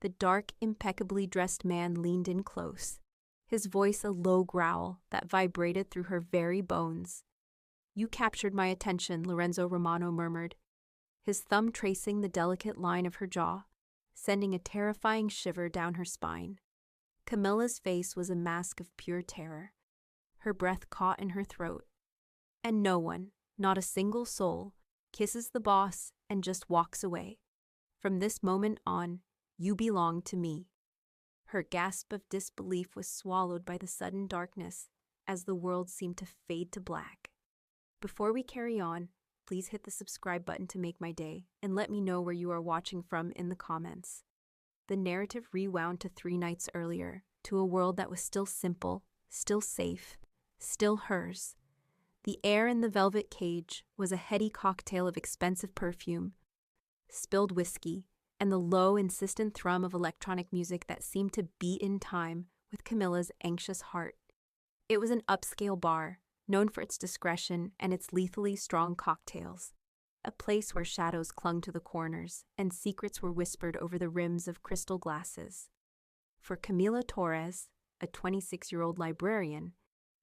The dark, impeccably dressed man leaned in close, his voice a low growl that vibrated through her very bones. "You captured my attention," Lorenzo Romano murmured, his thumb tracing the delicate line of her jaw, sending a terrifying shiver down her spine. Camilla's face was a mask of pure terror, her breath caught in her throat. And no one, not a single soul, kisses the boss and just walks away. From this moment on, you belong to me. Her gasp of disbelief was swallowed by the sudden darkness as the world seemed to fade to black. Before we carry on, please hit the subscribe button to make my day and let me know where you are watching from in the comments. The narrative rewound to 3 nights earlier, to a world that was still simple, still safe, still hers. The air in the velvet cage was a heady cocktail of expensive perfume, spilled whiskey, and the low, insistent thrum of electronic music that seemed to beat in time with Camilla's anxious heart. It was an upscale bar, known for its discretion and its lethally strong cocktails, a place where shadows clung to the corners and secrets were whispered over the rims of crystal glasses. For Camila Torres, a 26-year-old librarian,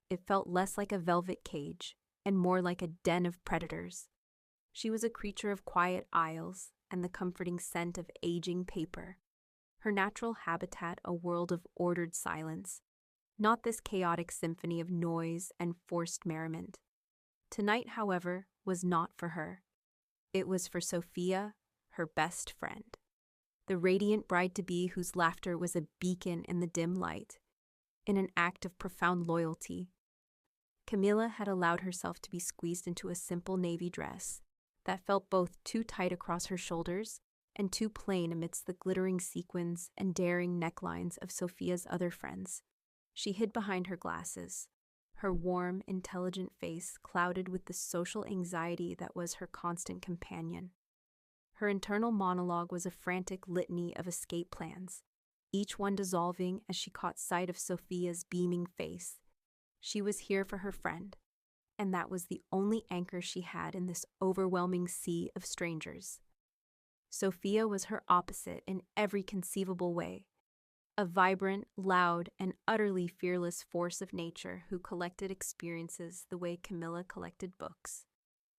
it felt less like a velvet cage and more like a den of predators. She was a creature of quiet aisles and the comforting scent of aging paper, her natural habitat a world of ordered silence, not this chaotic symphony of noise and forced merriment. Tonight, however, was not for her. It was for Sophia, her best friend, the radiant bride-to-be whose laughter was a beacon in the dim light. In an act of profound loyalty, Camila had allowed herself to be squeezed into a simple navy dress that felt both too tight across her shoulders and too plain amidst the glittering sequins and daring necklines of Sophia's other friends. She hid behind her glasses, her warm, intelligent face clouded with the social anxiety that was her constant companion. Her internal monologue was a frantic litany of escape plans, each one dissolving as she caught sight of Sophia's beaming face. She was here for her friend, and that was the only anchor she had in this overwhelming sea of strangers. Sophia was her opposite in every conceivable way, a vibrant, loud, and utterly fearless force of nature who collected experiences the way Camilla collected books.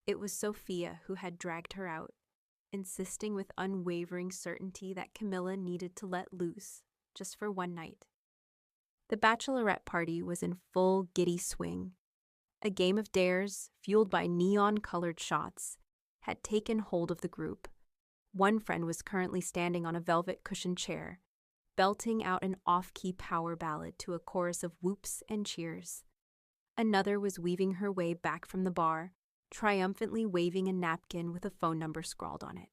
It was Sophia who had dragged her out, insisting with unwavering certainty that Camilla needed to let loose, just for one night. The bachelorette party was in full giddy swing. A game of dares, fueled by neon-colored shots, had taken hold of the group. One friend was currently standing on a velvet cushioned chair, belting out an off-key power ballad to a chorus of whoops and cheers. Another was weaving her way back from the bar, triumphantly waving a napkin with a phone number scrawled on it.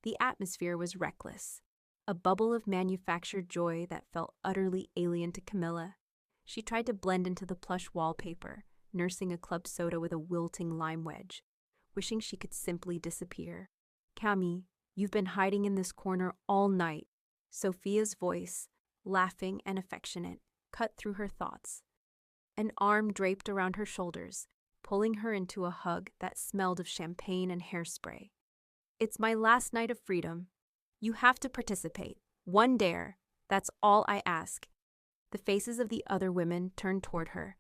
The atmosphere was reckless, a bubble of manufactured joy that felt utterly alien to Camilla. She tried to blend into the plush wallpaper, nursing a club soda with a wilting lime wedge, wishing she could simply disappear. "Cami, you've been hiding in this corner all night." Sophia's voice, laughing and affectionate, cut through her thoughts. An arm draped around her shoulders, pulling her into a hug that smelled of champagne and hairspray. "It's my last night of freedom. You have to participate. One dare. That's all I ask." The faces of the other women turned toward her,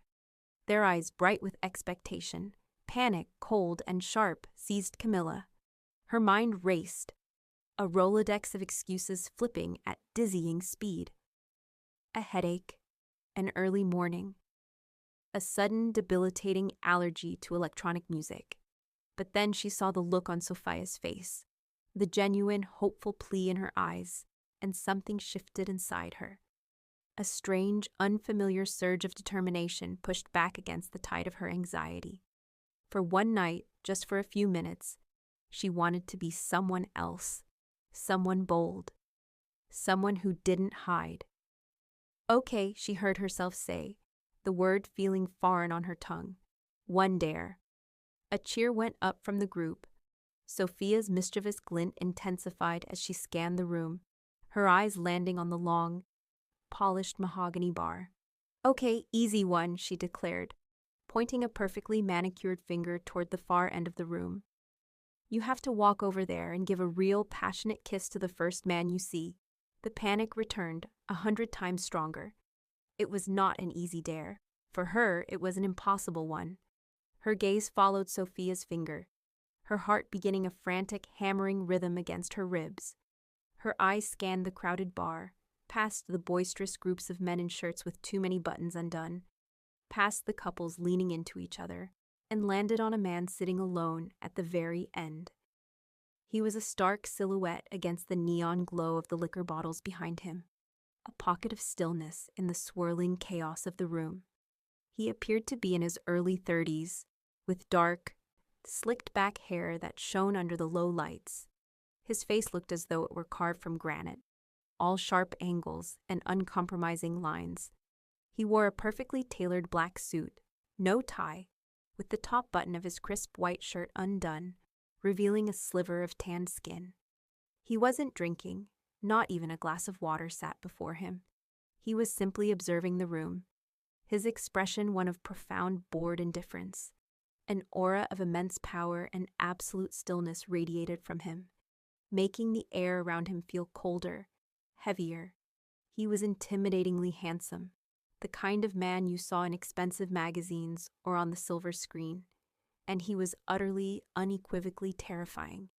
their eyes bright with expectation. Panic, cold and sharp, seized Camilla. Her mind raced, a Rolodex of excuses flipping at dizzying speed. A headache, an early morning, a sudden debilitating allergy to electronic music. But then she saw the look on Sophia's face, the genuine, hopeful plea in her eyes, and something shifted inside her. A strange, unfamiliar surge of determination pushed back against the tide of her anxiety. For one night, just for a few minutes, she wanted to be someone else, someone bold, someone who didn't hide. "Okay," she heard herself say, the word feeling foreign on her tongue. "One dare." A cheer went up from the group. Sophia's mischievous glint intensified as she scanned the room, her eyes landing on the long, polished mahogany bar. "Okay, easy one," she declared, pointing a perfectly manicured finger toward the far end of the room. "You have to walk over there and give a real passionate kiss to the first man you see. The panic returned 100 times stronger. It was not an easy dare. For her, it was an impossible one. Her gaze followed Sophia's finger, her heart beginning a frantic, hammering rhythm against her ribs. Her eyes scanned the crowded bar, past the boisterous groups of men in shirts with too many buttons undone, past the couples leaning into each other, and landed on a man sitting alone at the very end. He was a stark silhouette against the neon glow of the liquor bottles behind him, a pocket of stillness in the swirling chaos of the room. He appeared to be in his early 30s, with dark, slicked-back hair that shone under the low lights. His face looked as though it were carved from granite, all sharp angles and uncompromising lines. He wore a perfectly tailored black suit, no tie, with the top button of his crisp white shirt undone, revealing a sliver of tanned skin. He wasn't drinking, not even a glass of water sat before him. He was simply observing the room, his expression one of profound bored indifference. An aura of immense power and absolute stillness radiated from him, making the air around him feel colder, heavier. He was intimidatingly handsome, the kind of man you saw in expensive magazines or on the silver screen, and he was utterly, unequivocally terrifying.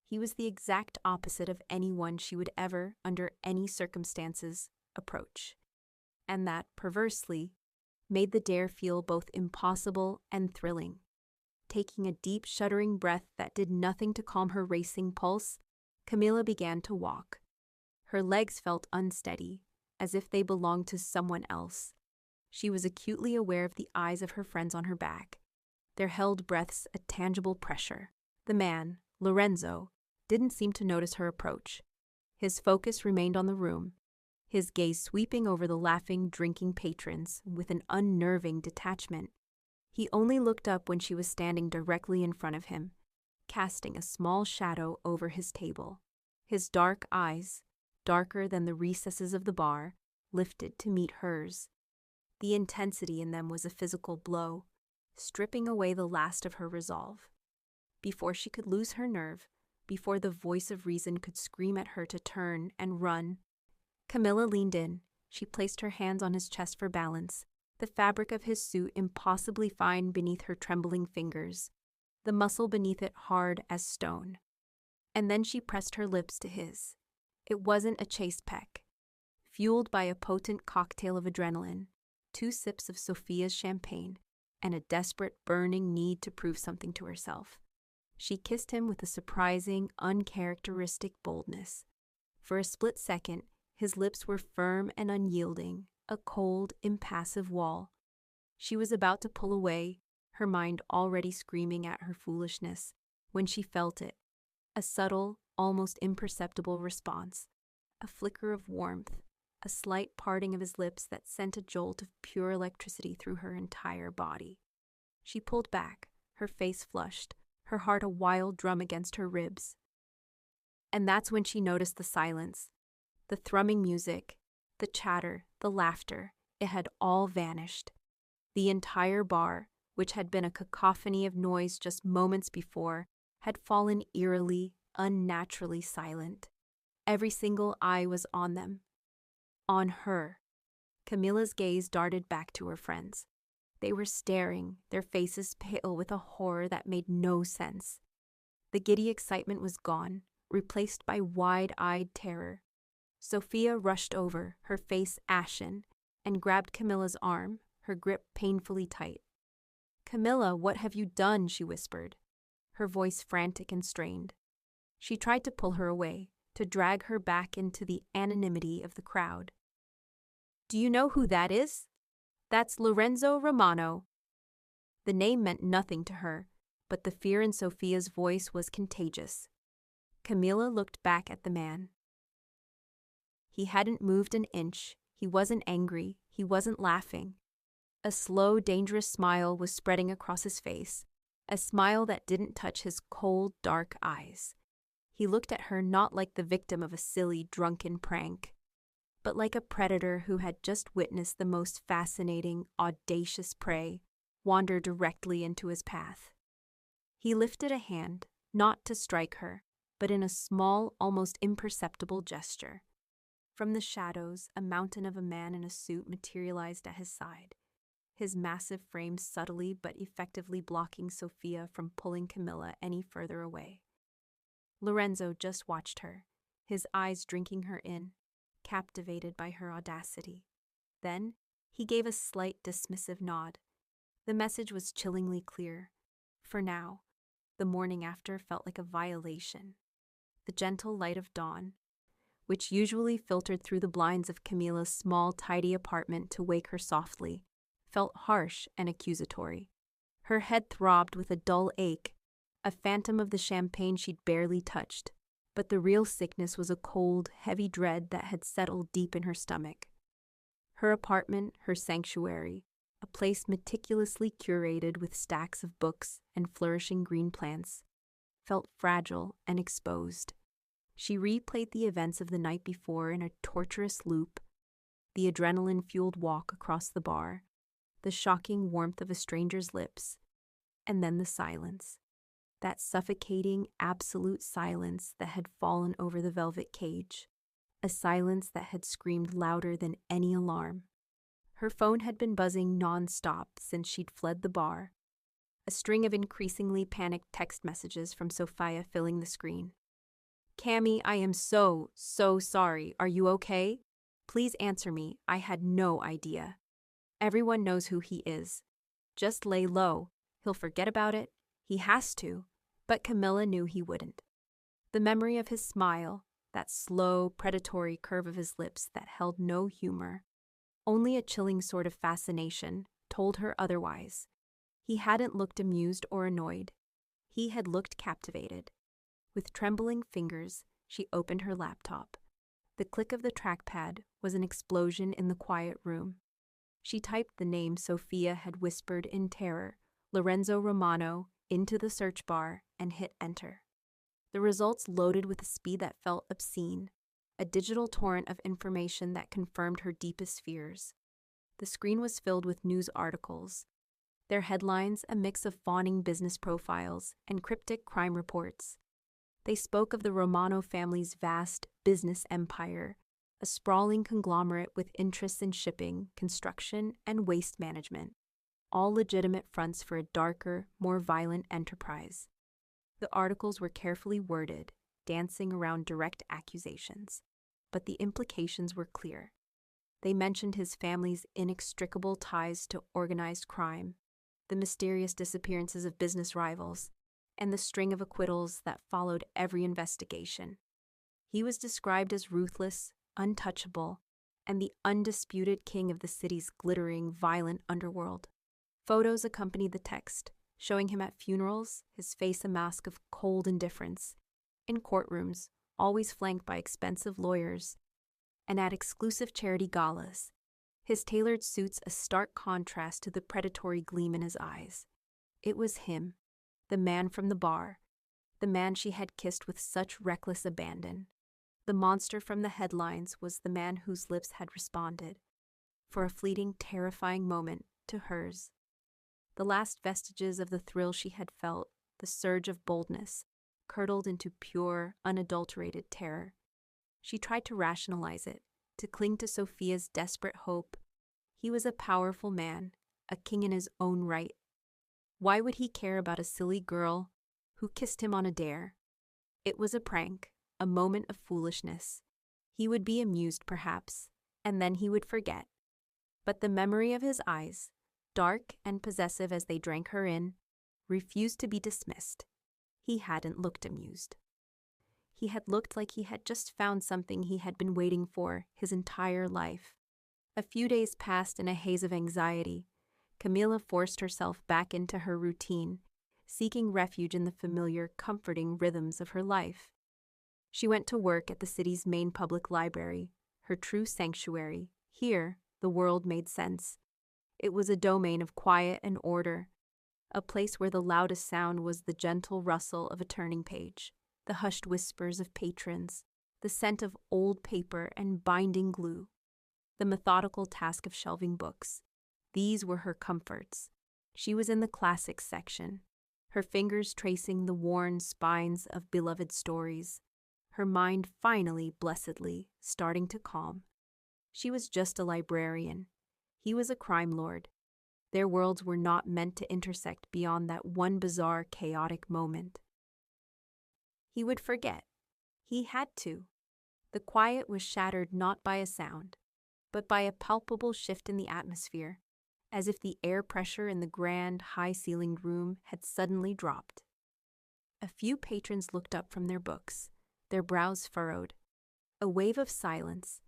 He was the exact opposite of anyone she would ever, under any circumstances, approach, and that, perversely, made the dare feel both impossible and thrilling. Taking a deep, shuddering breath that did nothing to calm her racing pulse, Camila began to walk. Her legs felt unsteady, as if they belonged to someone else. She was acutely aware of the eyes of her friends on her back, their held breaths a tangible pressure. The man, Lorenzo, didn't seem to notice her approach. His focus remained on the room, his gaze sweeping over the laughing, drinking patrons with an unnerving detachment. He only looked up when she was standing directly in front of him, casting a small shadow over his table. His dark eyes, darker than the recesses of the bar, lifted to meet hers. The intensity in them was a physical blow, stripping away the last of her resolve. Before she could lose her nerve, before the voice of reason could scream at her to turn and run, Camila leaned in. She placed her hands on his chest for balance, the fabric of his suit impossibly fine beneath her trembling fingers, the muscle beneath it hard as stone. And then she pressed her lips to his. It wasn't a chaste peck. Fueled by a potent cocktail of adrenaline, 2 sips of Sophia's champagne, and a desperate, burning need to prove something to herself, she kissed him with a surprising, uncharacteristic boldness. For a split second, his lips were firm and unyielding, a cold, impassive wall. She was about to pull away, her mind already screaming at her foolishness, when she felt it, a subtle, almost imperceptible response, a flicker of warmth, a slight parting of his lips that sent a jolt of pure electricity through her entire body. She pulled back, her face flushed, her heart a wild drum against her ribs. And that's when she noticed the silence, the thrumming music, the chatter, the laughter. It had all vanished. The entire bar, which had been a cacophony of noise just moments before, had fallen eerily, unnaturally silent. Every single eye was on them. On her. Camila's gaze darted back to her friends. They were staring, their faces pale with a horror that made no sense. The giddy excitement was gone, replaced by wide-eyed terror. Sophia rushed over, her face ashen, and grabbed Camila's arm, her grip painfully tight. "Camila, what have you done?" she whispered, her voice frantic and strained. She tried to pull her away, to drag her back into the anonymity of the crowd. "Do you know who that is? That's Lorenzo Romano." The name meant nothing to her, but the fear in Sophia's voice was contagious. Camila looked back at the man. He hadn't moved an inch. He wasn't angry. He wasn't laughing. A slow, dangerous smile was spreading across his face, a smile that didn't touch his cold, dark eyes. He looked at her not like the victim of a silly, drunken prank, but like a predator who had just witnessed the most fascinating, audacious prey wander directly into his path. He lifted a hand, not to strike her, but in a small, almost imperceptible gesture. From the shadows, a mountain of a man in a suit materialized at his side, his massive frame subtly but effectively blocking Sophia from pulling Camila any further away. Lorenzo just watched her, his eyes drinking her in, captivated by her audacity. Then, he gave a slight dismissive nod. The message was chillingly clear. For now, the morning after felt like a violation. The gentle light of dawn, which usually filtered through the blinds of Camila's small, tidy apartment to wake her softly, felt harsh and accusatory. Her head throbbed with a dull ache, a phantom of the champagne she'd barely touched, but the real sickness was a cold, heavy dread that had settled deep in her stomach. Her apartment, her sanctuary, a place meticulously curated with stacks of books and flourishing green plants, felt fragile and exposed. She replayed the events of the night before in a torturous loop, the adrenaline-fueled walk across the bar, the shocking warmth of a stranger's lips, and then the silence, that suffocating, absolute silence that had fallen over the velvet cage, a silence that had screamed louder than any alarm. Her phone had been buzzing non-stop since she'd fled the bar, a string of increasingly panicked text messages from Sophia filling the screen. "Cammy, I am so sorry. Are you okay? Please answer me. I had no idea. Everyone knows who he is. Just lay low. He'll forget about it. He has to." But Camila knew he wouldn't. The memory of his smile, that slow, predatory curve of his lips that held no humor, only a chilling sort of fascination, told her otherwise. He hadn't looked amused or annoyed. He had looked captivated. With trembling fingers, she opened her laptop. The click of the trackpad was an explosion in the quiet room. She typed the name Sophia had whispered in terror, Lorenzo Romano, into the search bar and hit enter. The results loaded with a speed that felt obscene, a digital torrent of information that confirmed her deepest fears. The screen was filled with news articles, their headlines a mix of fawning business profiles and cryptic crime reports. They spoke of the Romano family's vast business empire, a sprawling conglomerate with interests in shipping, construction, and waste management, all legitimate fronts for a darker, more violent enterprise. The articles were carefully worded, dancing around direct accusations, but the implications were clear. They mentioned his family's inextricable ties to organized crime, the mysterious disappearances of business rivals, and the string of acquittals that followed every investigation. He was described as ruthless, untouchable, and the undisputed king of the city's glittering, violent underworld. Photos accompanied the text, showing him at funerals, his face a mask of cold indifference, in courtrooms, always flanked by expensive lawyers, and at exclusive charity galas, his tailored suits a stark contrast to the predatory gleam in his eyes. It was him, the man from the bar, the man she had kissed with such reckless abandon. The monster from the headlines was the man whose lips had responded, for a fleeting, terrifying moment, to hers. The last vestiges of the thrill she had felt, the surge of boldness, curdled into pure, unadulterated terror. She tried to rationalize it, to cling to Sophia's desperate hope. He was a powerful man, a king in his own right. Why would he care about a silly girl who kissed him on a dare? It was a prank, a moment of foolishness. He would be amused, perhaps, and then he would forget. But the memory of his eyes, dark and possessive as they drank her in, refused to be dismissed. He hadn't looked amused. He had looked like he had just found something he had been waiting for his entire life. A few days passed in a haze of anxiety. Camila forced herself back into her routine, seeking refuge in the familiar, comforting rhythms of her life. She went to work at the city's main public library, her true sanctuary. Here, the world made sense. It was a domain of quiet and order, a place where the loudest sound was the gentle rustle of a turning page, the hushed whispers of patrons, the scent of old paper and binding glue, the methodical task of shelving books. These were her comforts. She was in the classics section, her fingers tracing the worn spines of beloved stories, her mind finally, blessedly, starting to calm. She was just a librarian. He was a crime lord. Their worlds were not meant to intersect beyond that one bizarre, chaotic moment. He would forget. He had to. The quiet was shattered not by a sound, but by a palpable shift in the atmosphere, as if the air pressure in the grand, high-ceilinged room had suddenly dropped. A few patrons looked up from their books, their brows furrowed. A wave of silence,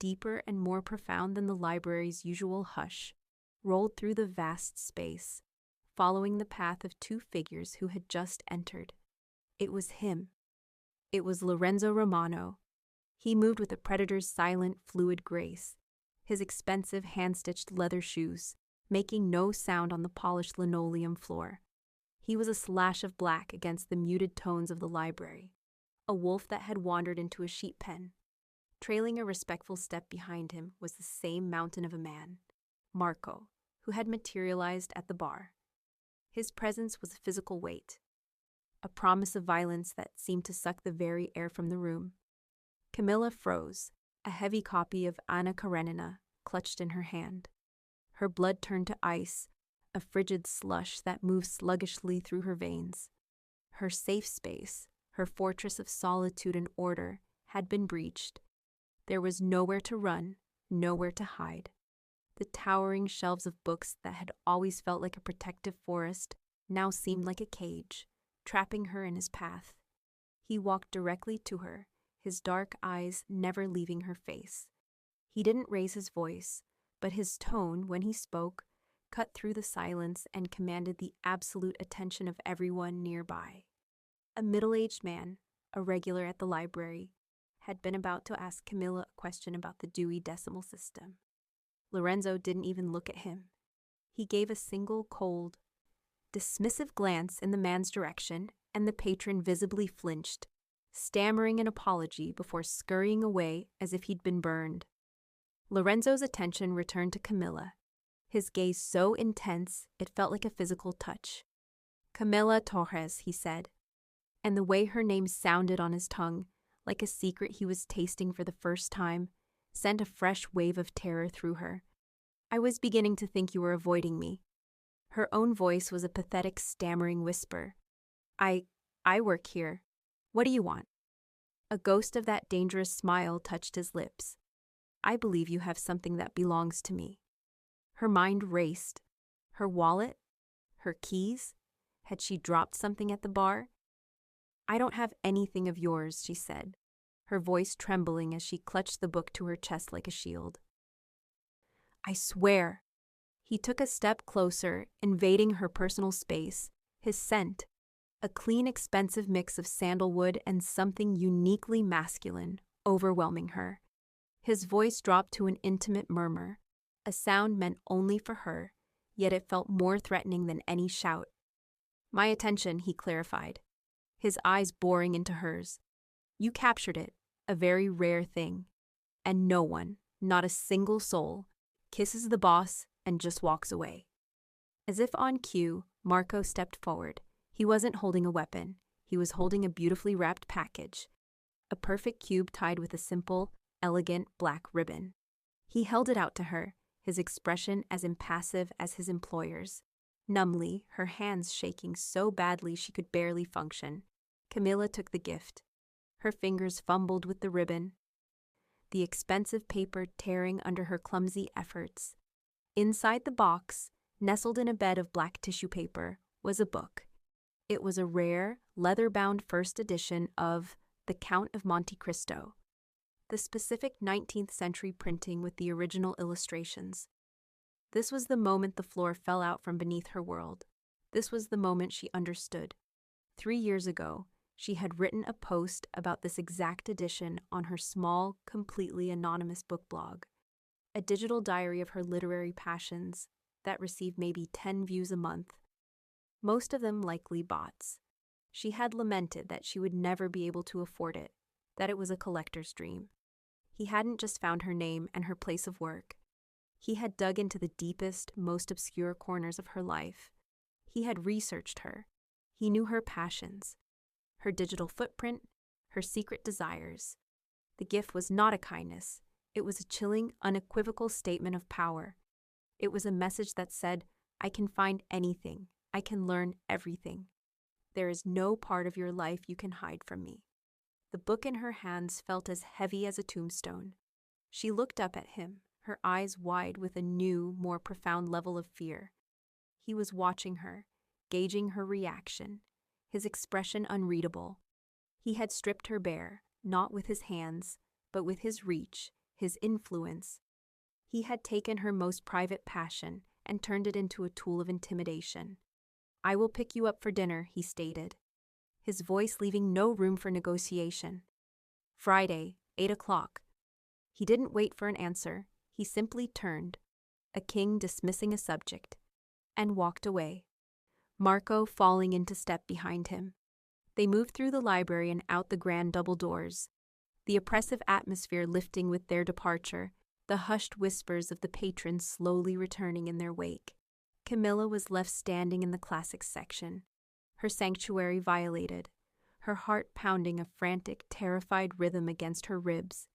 deeper and more profound than the library's usual hush, rolled through the vast space, following the path of two figures who had just entered. It was him. It was Lorenzo Romano. He moved with a predator's silent, fluid grace, his expensive hand-stitched leather shoes making no sound on the polished linoleum floor. He was a slash of black against the muted tones of the library, a wolf that had wandered into a sheep pen. Trailing a respectful step behind him was the same mountain of a man, Marco, who had materialized at the bar. His presence was a physical weight, a promise of violence that seemed to suck the very air from the room. Camila froze, a heavy copy of Anna Karenina clutched in her hand. Her blood turned to ice, a frigid slush that moved sluggishly through her veins. Her safe space, her fortress of solitude and order, had been breached. There was nowhere to run, nowhere to hide. The towering shelves of books that had always felt like a protective forest now seemed like a cage, trapping her in his path. He walked directly to her, his dark eyes never leaving her face. He didn't raise his voice, but his tone, when he spoke, cut through the silence and commanded the absolute attention of everyone nearby. A middle-aged man, a regular at the library, had been about to ask Camila a question about the Dewey Decimal System. Lorenzo didn't even look at him. He gave a single cold, dismissive glance in the man's direction, and the patron visibly flinched, stammering an apology before scurrying away as if he'd been burned. Lorenzo's attention returned to Camila, his gaze so intense it felt like a physical touch. "Camila Torres," he said, and the way her name sounded on his tongue, like a secret he was tasting for the first time, sent a fresh wave of terror through her. "I was beginning to think you were avoiding me." Her own voice was a pathetic, stammering whisper. I work here. What do you want?" A ghost of that dangerous smile touched his lips. "I believe you have something that belongs to me." Her mind raced. Her wallet? Her keys? Had she dropped something at the bar? "I don't have anything of yours," she said, her voice trembling as she clutched the book to her chest like a shield. "I swear." He took a step closer, invading her personal space, his scent, a clean, expensive mix of sandalwood and something uniquely masculine, overwhelming her. His voice dropped to an intimate murmur, a sound meant only for her, yet it felt more threatening than any shout. "My attention," he clarified, his eyes boring into hers. "You captured it, a very rare thing. And no one, not a single soul, kisses the boss and just walks away." As if on cue, Marco stepped forward. He wasn't holding a weapon. He was holding a beautifully wrapped package, a perfect cube tied with a simple, elegant black ribbon. He held it out to her, his expression as impassive as his employer's. Numbly, her hands shaking so badly she could barely function, Camila took the gift. Her fingers fumbled with the ribbon, the expensive paper tearing under her clumsy efforts. Inside the box, nestled in a bed of black tissue paper, was a book. It was a rare, leather-bound first edition of The Count of Monte Cristo, the specific 19th century printing with the original illustrations. This was the moment the floor fell out from beneath her world. This was the moment she understood. 3 years ago, she had written a post about this exact edition on her small, completely anonymous book blog, a digital diary of her literary passions that received maybe 10 views a month, most of them likely bots. She had lamented that she would never be able to afford it, that it was a collector's dream. He hadn't just found her name and her place of work. He had dug into the deepest, most obscure corners of her life. He had researched her. He knew her passions, her digital footprint, her secret desires. The gift was not a kindness. It was a chilling, unequivocal statement of power. It was a message that said, I can find anything. I can learn everything. There is no part of your life you can hide from me. The book in her hands felt as heavy as a tombstone. She looked up at him, her eyes wide with a new, more profound level of fear. He was watching her, gauging her reaction, his expression unreadable. He had stripped her bare, not with his hands, but with his reach, his influence. He had taken her most private passion and turned it into a tool of intimidation. I will pick you up for dinner, he stated, his voice leaving no room for negotiation. Friday, 8 o'clock. He didn't wait for an answer. He simply turned, a king dismissing a subject, and walked away, Marco falling into step behind him. They moved through the library and out the grand double doors, the oppressive atmosphere lifting with their departure, the hushed whispers of the patrons slowly returning in their wake. Camila was left standing in the classics section, her sanctuary violated, her heart pounding a frantic, terrified rhythm against her ribs.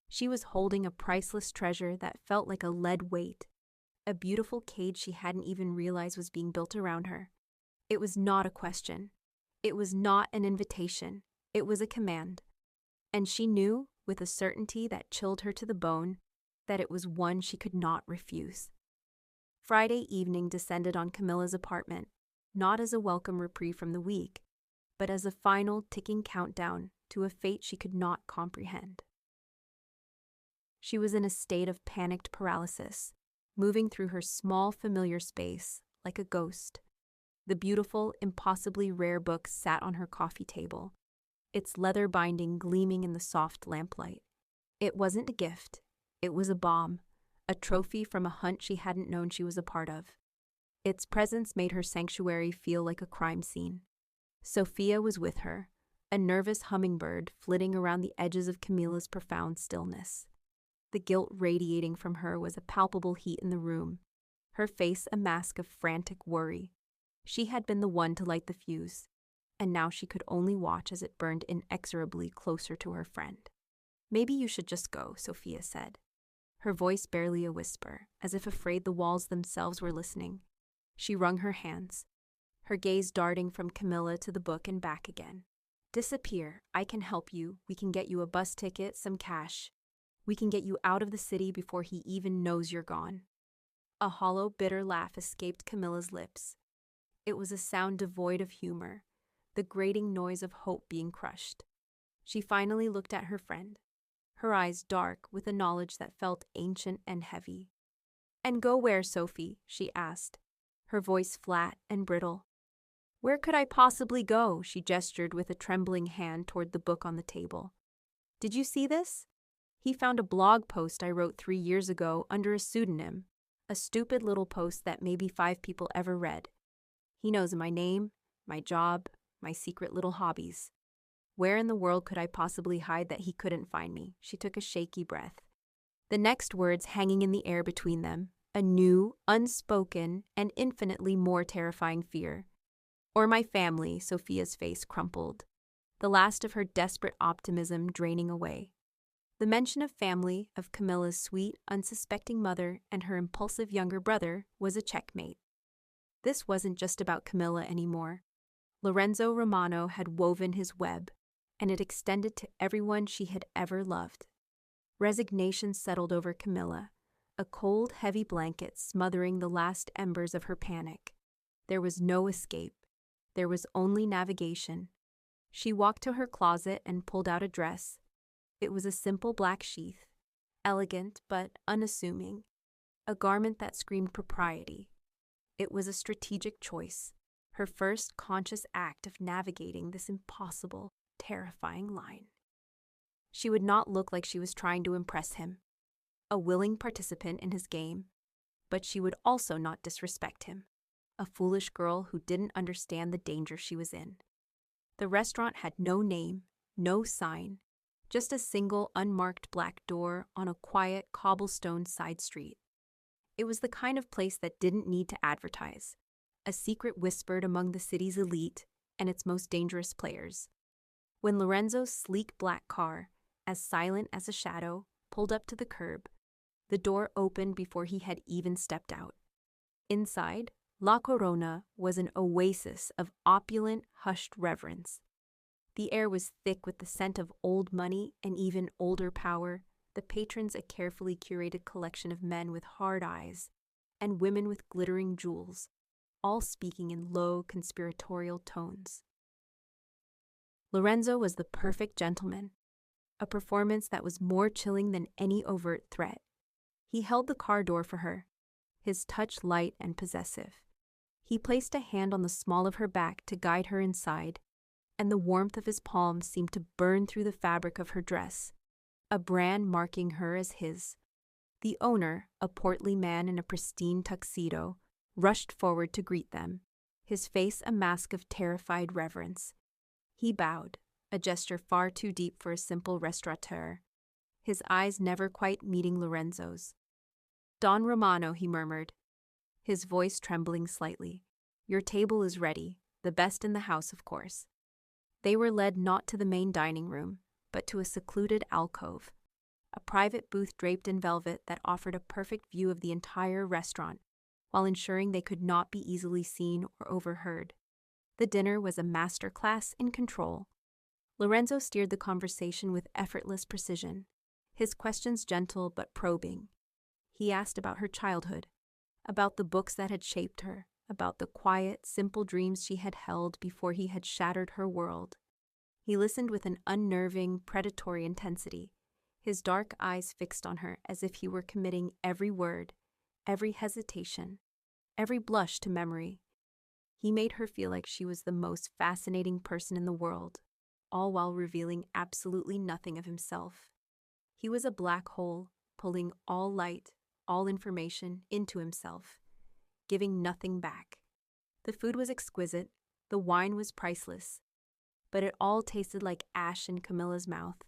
She was holding a priceless treasure that felt like a lead weight, a beautiful cage she hadn't even realized was being built around her. It was not a question. It was not an invitation. It was a command. And she knew, with a certainty that chilled her to the bone, that it was one she could not refuse. Friday evening descended on Camilla's apartment, not as a welcome reprieve from the week, but as a final ticking countdown to a fate she could not comprehend. She was in a state of panicked paralysis, moving through her small, familiar space like a ghost. The beautiful, impossibly rare book sat on her coffee table, its leather binding gleaming in the soft lamplight. It wasn't a gift. It was a bomb, a trophy from a hunt she hadn't known she was a part of. Its presence made her sanctuary feel like a crime scene. Sophia was with her, a nervous hummingbird flitting around the edges of Camila's profound stillness. The guilt radiating from her was a palpable heat in the room, her face a mask of frantic worry. She had been the one to light the fuse, and now she could only watch as it burned inexorably closer to her friend. Maybe you should just go, Sophia said, her voice barely a whisper, as if afraid the walls themselves were listening. She wrung her hands, her gaze darting from Camila to the book and back again. Disappear. I can help you. We can get you a bus ticket, some cash. We can get you out of the city before he even knows you're gone. A hollow, bitter laugh escaped Camila's lips. It was a sound devoid of humor, the grating noise of hope being crushed. She finally looked at her friend, her eyes dark with a knowledge that felt ancient and heavy. And go where, Sophie? She asked, her voice flat and brittle. Where could I possibly go? She gestured with a trembling hand toward the book on the table. Did you see this? He found a blog post I wrote 3 years ago under a pseudonym, a stupid little post that maybe 5 people ever read. He knows my name, my job, my secret little hobbies. Where in the world could I possibly hide that he couldn't find me? She took a shaky breath. The next words hanging in the air between them, a new, unspoken, and infinitely more terrifying fear. Or my family, Sophia's face crumpled, the last of her desperate optimism draining away. The mention of family, of Camila's sweet, unsuspecting mother and her impulsive younger brother, was a checkmate. This wasn't just about Camila anymore. Lorenzo Romano had woven his web, and it extended to everyone she had ever loved. Resignation settled over Camila, a cold, heavy blanket smothering the last embers of her panic. There was no escape. There was only navigation. She walked to her closet and pulled out a dress. It was a simple black sheath, elegant but unassuming, a garment that screamed propriety. It was a strategic choice, her first conscious act of navigating this impossible, terrifying line. She would not look like she was trying to impress him, a willing participant in his game, but she would also not disrespect him, a foolish girl who didn't understand the danger she was in. The restaurant had no name, no sign, just a single unmarked black door on a quiet cobblestone side street. It was the kind of place that didn't need to advertise, a secret whispered among the city's elite and its most dangerous players. When Lorenzo's sleek black car, as silent as a shadow, pulled up to the curb, the door opened before he had even stepped out. Inside, La Corona was an oasis of opulent, hushed reverence. The air was thick with the scent of old money and even older power, the patrons a carefully curated collection of men with hard eyes and women with glittering jewels, all speaking in low, conspiratorial tones. Lorenzo was the perfect gentleman, a performance that was more chilling than any overt threat. He held the car door for her, his touch light and possessive. He placed a hand on the small of her back to guide her inside, and the warmth of his palm seemed to burn through the fabric of her dress, a brand marking her as his. The owner, a portly man in a pristine tuxedo, rushed forward to greet them, his face a mask of terrified reverence. He bowed, a gesture far too deep for a simple restaurateur, his eyes never quite meeting Lorenzo's. "Don Romano," he murmured, his voice trembling slightly. "Your table is ready, the best in the house, of course." They were led not to the main dining room, but to a secluded alcove, a private booth draped in velvet that offered a perfect view of the entire restaurant, while ensuring they could not be easily seen or overheard. The dinner was a master class in control. Lorenzo steered the conversation with effortless precision, his questions gentle but probing. He asked about her childhood, about the books that had shaped her, about the quiet, simple dreams she had held before he had shattered her world. He listened with an unnerving, predatory intensity, his dark eyes fixed on her as if he were committing every word, every hesitation, every blush to memory. He made her feel like she was the most fascinating person in the world, all while revealing absolutely nothing of himself. He was a black hole, pulling all light, all information into himself, giving nothing back. The food was exquisite, the wine was priceless, but it all tasted like ash in Camilla's mouth.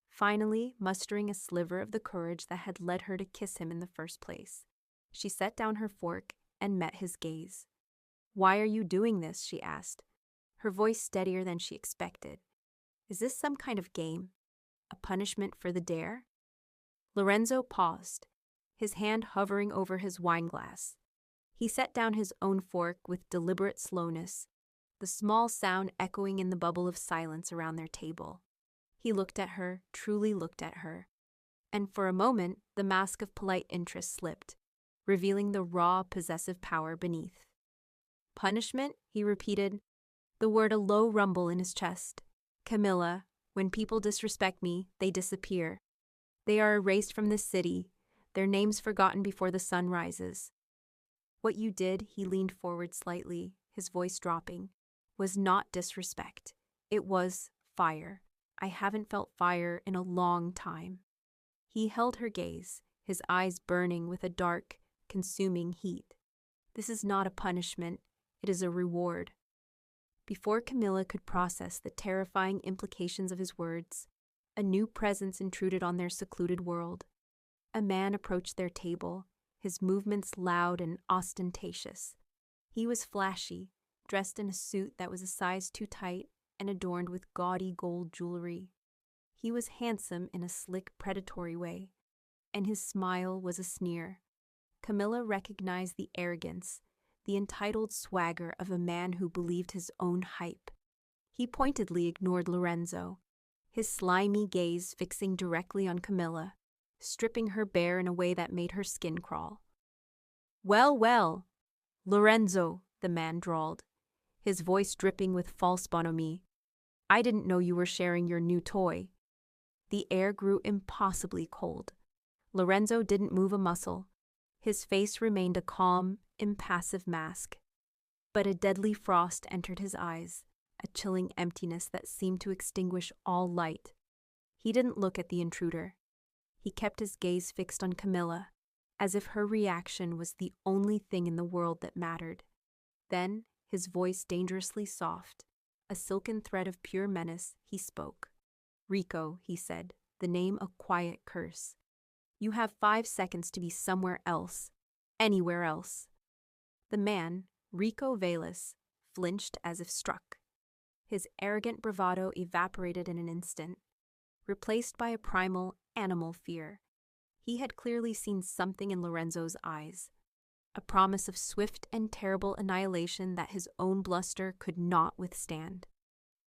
Finally, mustering a sliver of the courage that had led her to kiss him in the first place, she set down her fork and met his gaze. "Why are you doing this?" she asked, her voice steadier than she expected. "Is this some kind of game? A punishment for the dare?" Lorenzo paused, his hand hovering over his wineglass. He set down his own fork with deliberate slowness, the small sound echoing in the bubble of silence around their table. He looked at her, truly looked at her, and for a moment the mask of polite interest slipped, revealing the raw, possessive power beneath. "Punishment?" he repeated, the word a low rumble in his chest. "Camilla, when people disrespect me, they disappear. They are erased from this city, their names forgotten before the sun rises. What you did," he leaned forward slightly, his voice dropping, "was not disrespect. It was fire. I haven't felt fire in a long time." He held her gaze, his eyes burning with a dark, consuming heat. "This is not a punishment. It is a reward." Before Camilla could process the terrifying implications of his words, a new presence intruded on their secluded world. A man approached their table, his movements loud and ostentatious. He was flashy, dressed in a suit that was a size too tight and adorned with gaudy gold jewelry. He was handsome in a slick, predatory way, and his smile was a sneer. Camilla recognized the arrogance, the entitled swagger of a man who believed his own hype. He pointedly ignored Lorenzo, his slimy gaze fixing directly on Camilla, stripping her bare in a way that made her skin crawl. "Well, well, Lorenzo," the man drawled, his voice dripping with false bonhomie. "I didn't know you were sharing your new toy." The air grew impossibly cold. Lorenzo didn't move a muscle. His face remained a calm, impassive mask. But a deadly frost entered his eyes, a chilling emptiness that seemed to extinguish all light. He didn't look at the intruder. He kept his gaze fixed on Camilla, as if her reaction was the only thing in the world that mattered. Then, his voice dangerously soft, a silken thread of pure menace, he spoke. "Rico," he said, the name a quiet curse. "You have 5 seconds to be somewhere else, anywhere else." The man, Rico Velas, flinched as if struck. His arrogant bravado evaporated in an instant, replaced by a primal, animal fear. He had clearly seen something in Lorenzo's eyes, a promise of swift and terrible annihilation that his own bluster could not withstand.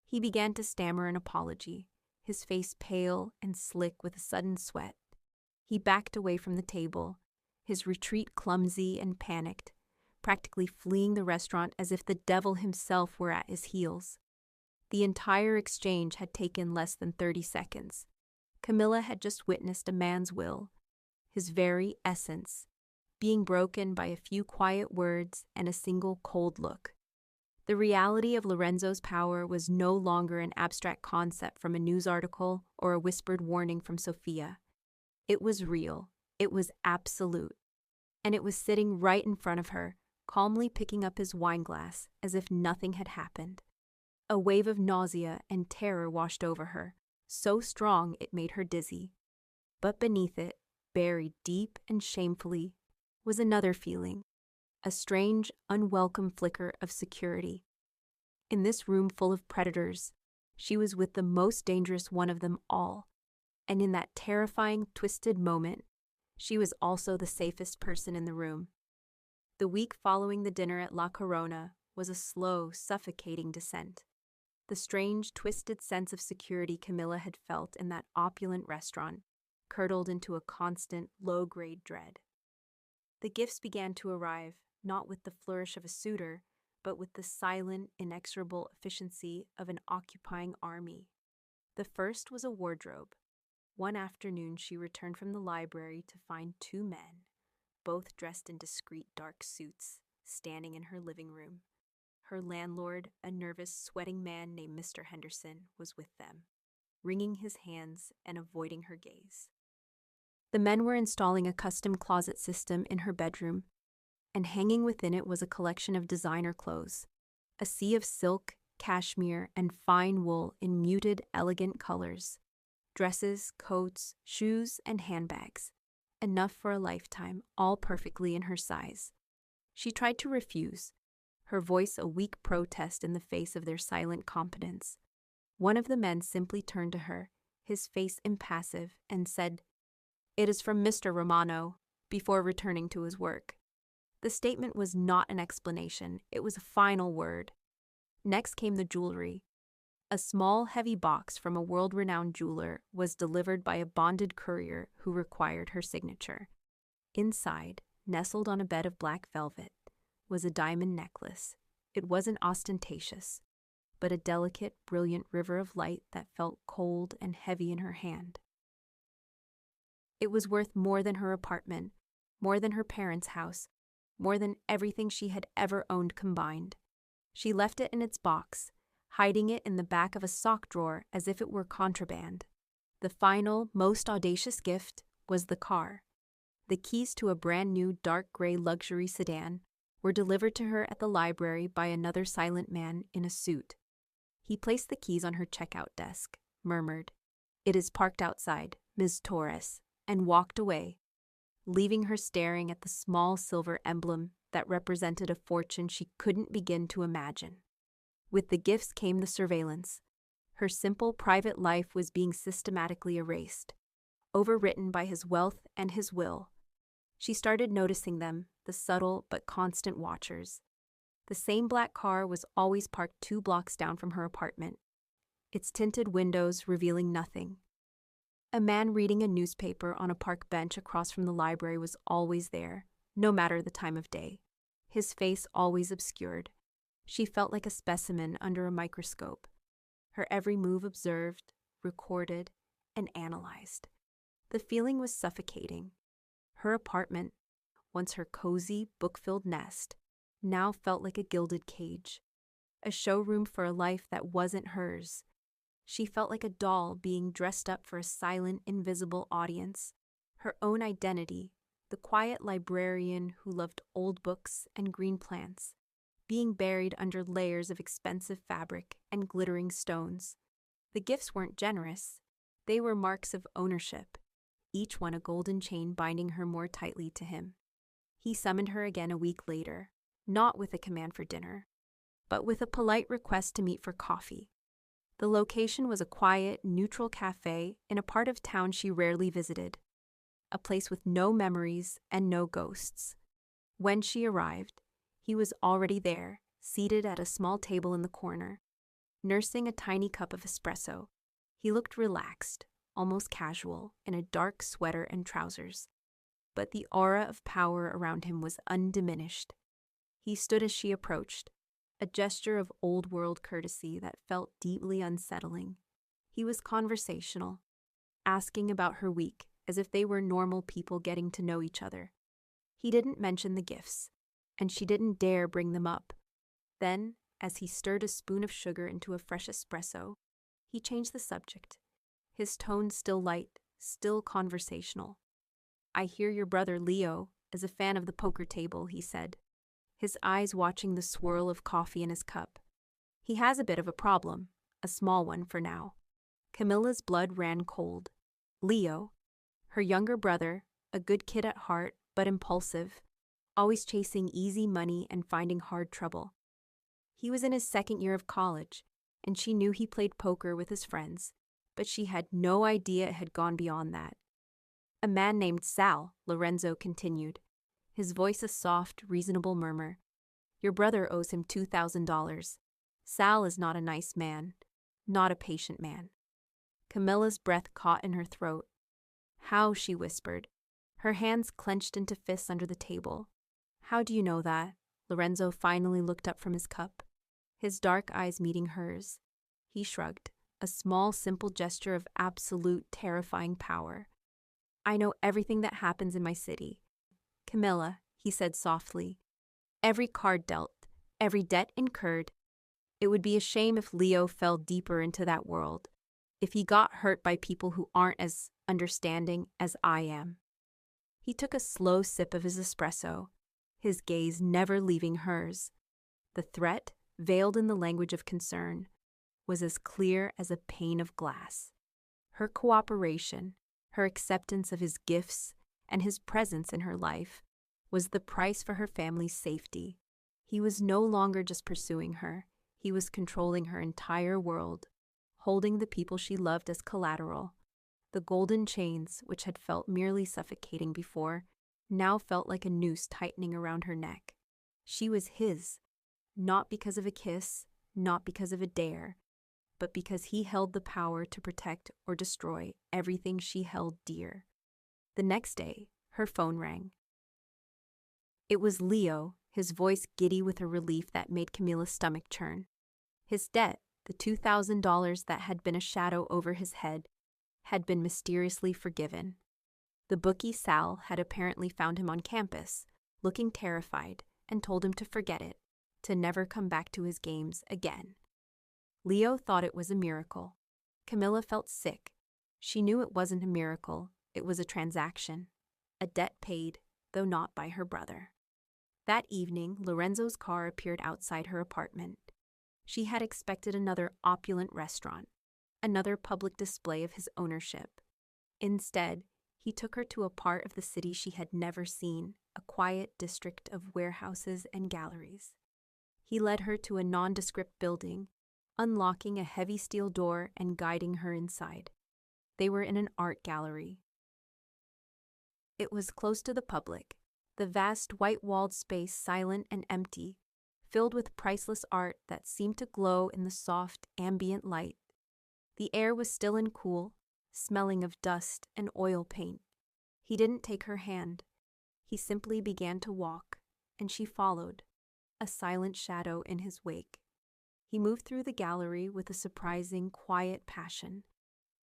He began to stammer an apology, his face pale and slick with a sudden sweat. He backed away from the table, his retreat clumsy and panicked, practically fleeing the restaurant as if the devil himself were at his heels. The entire exchange had taken less than 30 seconds. Camila had just witnessed a man's will, his very essence, being broken by a few quiet words and a single cold look. The reality of Lorenzo's power was no longer an abstract concept from a news article or a whispered warning from Sophia. It was real, it was absolute, and it was sitting right in front of her, calmly picking up his wineglass as if nothing had happened. A wave of nausea and terror washed over her, so strong it made her dizzy. But beneath it, buried deep and shamefully, was another feeling, a strange, unwelcome flicker of security. In this room full of predators, she was with the most dangerous one of them all, and in that terrifying, twisted moment, she was also the safest person in the room. The week following the dinner at La Corona was a slow, suffocating descent. The strange, twisted sense of security Camila had felt in that opulent restaurant curdled into a constant, low-grade dread. The gifts began to arrive, not with the flourish of a suitor, but with the silent, inexorable efficiency of an occupying army. The first was a wardrobe. One afternoon she returned from the library to find two men, both dressed in discreet dark suits, standing in her living room. Her landlord, a nervous, sweating man named Mr. Henderson, was with them, wringing his hands and avoiding her gaze. The men were installing a custom closet system in her bedroom, and hanging within it was a collection of designer clothes, a sea of silk, cashmere, and fine wool in muted, elegant colors. Dresses, coats, shoes, and handbags. Enough for a lifetime, all perfectly in her size. She tried to refuse, her voice a weak protest in the face of their silent competence. One of the men simply turned to her, his face impassive, and said, "It is from Mr. Romano," before returning to his work. The statement was not an explanation, it was a final word. Next came the jewelry. A small, heavy box from a world-renowned jeweler was delivered by a bonded courier who required her signature. Inside, nestled on a bed of black velvet, was a diamond necklace. It wasn't ostentatious, but a delicate, brilliant river of light that felt cold and heavy in her hand. It was worth more than her apartment, more than her parents' house, more than everything she had ever owned combined. She left it in its box, hiding it in the back of a sock drawer as if it were contraband. The final, most audacious gift was the car. The keys to a brand-new dark gray luxury sedan were delivered to her at the library by another silent man in a suit. He placed the keys on her checkout desk, murmured, "It is parked outside, Ms. Torres," and walked away, leaving her staring at the small silver emblem that represented a fortune she couldn't begin to imagine. With the gifts came the surveillance. Her simple private life was being systematically erased, overwritten by his wealth and his will. She started noticing them, the subtle but constant watchers. The same black car was always parked 2 blocks down from her apartment, its tinted windows revealing nothing. A man reading a newspaper on a park bench across from the library was always there, no matter the time of day, his face always obscured. She felt like a specimen under a microscope, her every move observed, recorded, and analyzed. The feeling was suffocating. Her apartment, once her cozy, book-filled nest, now felt like a gilded cage, a showroom for a life that wasn't hers. She felt like a doll being dressed up for a silent, invisible audience. Her own identity, the quiet librarian who loved old books and green plants, being buried under layers of expensive fabric and glittering stones. The gifts weren't generous. They were marks of ownership, each one a golden chain binding her more tightly to him. He summoned her again a week later, not with a command for dinner, but with a polite request to meet for coffee. The location was a quiet, neutral cafe in a part of town she rarely visited, a place with no memories and no ghosts. When she arrived, he was already there, seated at a small table in the corner, nursing a tiny cup of espresso. He looked relaxed, almost casual, in a dark sweater and trousers, but the aura of power around him was undiminished. He stood as she approached, a gesture of old-world courtesy that felt deeply unsettling. He was conversational, asking about her week as if they were normal people getting to know each other. He didn't mention the gifts, and she didn't dare bring them up. Then, as he stirred a spoon of sugar into a fresh espresso, he changed the subject, his tone still light, still conversational. "I hear your brother Leo is a fan of the poker table," he said, his eyes watching the swirl of coffee in his cup. "He has a bit of a problem, a small one for now." Camilla's blood ran cold. Leo, her younger brother, a good kid at heart but impulsive, always chasing easy money and finding hard trouble. He was in his second year of college, and she knew he played poker with his friends, but she had no idea it had gone beyond that. "A man named Sal," Lorenzo continued, his voice a soft, reasonable murmur. "Your brother owes him $2,000. Sal is not a nice man, not a patient man." Camilla's breath caught in her throat. "How?" she whispered, her hands clenched into fists under the table. "How do you know that?" Lorenzo finally looked up from his cup, his dark eyes meeting hers. He shrugged, a small, simple gesture of absolute, terrifying power. "I know everything that happens in my city. Camilla," he said softly, "every card dealt, every debt incurred. It would be a shame if Leo fell deeper into that world, if he got hurt by people who aren't as understanding as I am." He took a slow sip of his espresso, his gaze never leaving hers. The threat, veiled in the language of concern, was as clear as a pane of glass. Her cooperation, her acceptance of his gifts, and his presence in her life was the price for her family's safety. He was no longer just pursuing her, he was controlling her entire world, holding the people she loved as collateral. The golden chains, which had felt merely suffocating before, now felt like a noose tightening around her neck. She was his, not because of a kiss, not because of a dare, but because he held the power to protect or destroy everything she held dear. The next day, her phone rang. It was Leo, his voice giddy with a relief that made Camilla's stomach churn. His debt, the $2,000 that had been a shadow over his head, had been mysteriously forgiven. The bookie Sal had apparently found him on campus, looking terrified, and told him to forget it, to never come back to his games again. Leo thought it was a miracle. Camilla felt sick. She knew it wasn't a miracle, it was a transaction, a debt paid, though not by her brother. That evening, Lorenzo's car appeared outside her apartment. She had expected another opulent restaurant, another public display of his ownership. Instead, he took her to a part of the city she had never seen, a quiet district of warehouses and galleries. He led her to a nondescript building, unlocking a heavy steel door and guiding her inside. They were in an art gallery. It was close to the public, the vast white-walled space silent and empty, filled with priceless art that seemed to glow in the soft, ambient light. The air was still and cool, smelling of dust and oil paint. He didn't take her hand. He simply began to walk, and she followed, a silent shadow in his wake. He moved through the gallery with a surprising, quiet passion,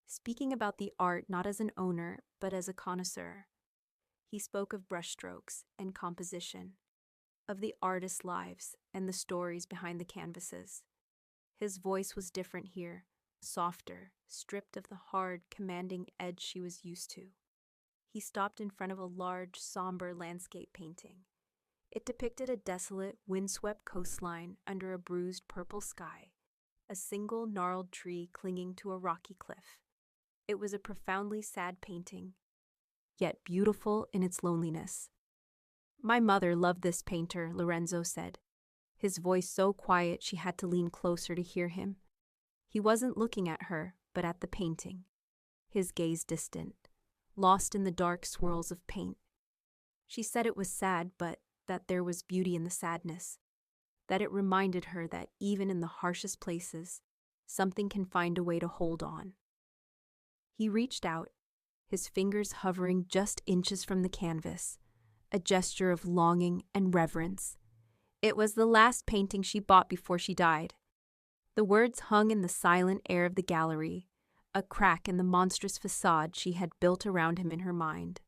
speaking about the art not as an owner, but as a connoisseur. He spoke of brushstrokes and composition, of the artists' lives and the stories behind the canvases. His voice was different here, softer, stripped of the hard, commanding edge she was used to. He stopped in front of a large, somber landscape painting. It depicted a desolate, windswept coastline under a bruised purple sky, a single gnarled tree clinging to a rocky cliff. It was a profoundly sad painting, yet beautiful in its loneliness. "My mother loved this painter," Lorenzo said, his voice so quiet she had to lean closer to hear him. He wasn't looking at her, but at the painting, his gaze distant, lost in the dark swirls of paint. She said it was sad, but that there was beauty in the sadness, that it reminded her that even in the harshest places, something can find a way to hold on. He reached out, his fingers hovering just inches from the canvas, a gesture of longing and reverence. It was the last painting she bought before she died. The words hung in the silent air of the gallery, a crack in the monstrous facade she had built around him in her mind.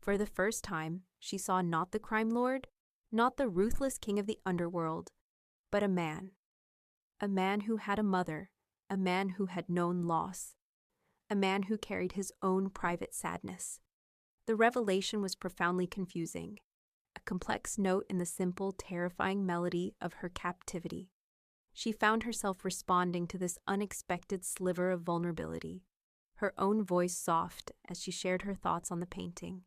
For the first time, she saw not the crime lord, not the ruthless king of the underworld, but a man who had a mother, a man who had known loss, a man who carried his own private sadness. The revelation was profoundly confusing, a complex note in the simple, terrifying melody of her captivity. She found herself responding to this unexpected sliver of vulnerability, her own voice soft as she shared her thoughts on the painting,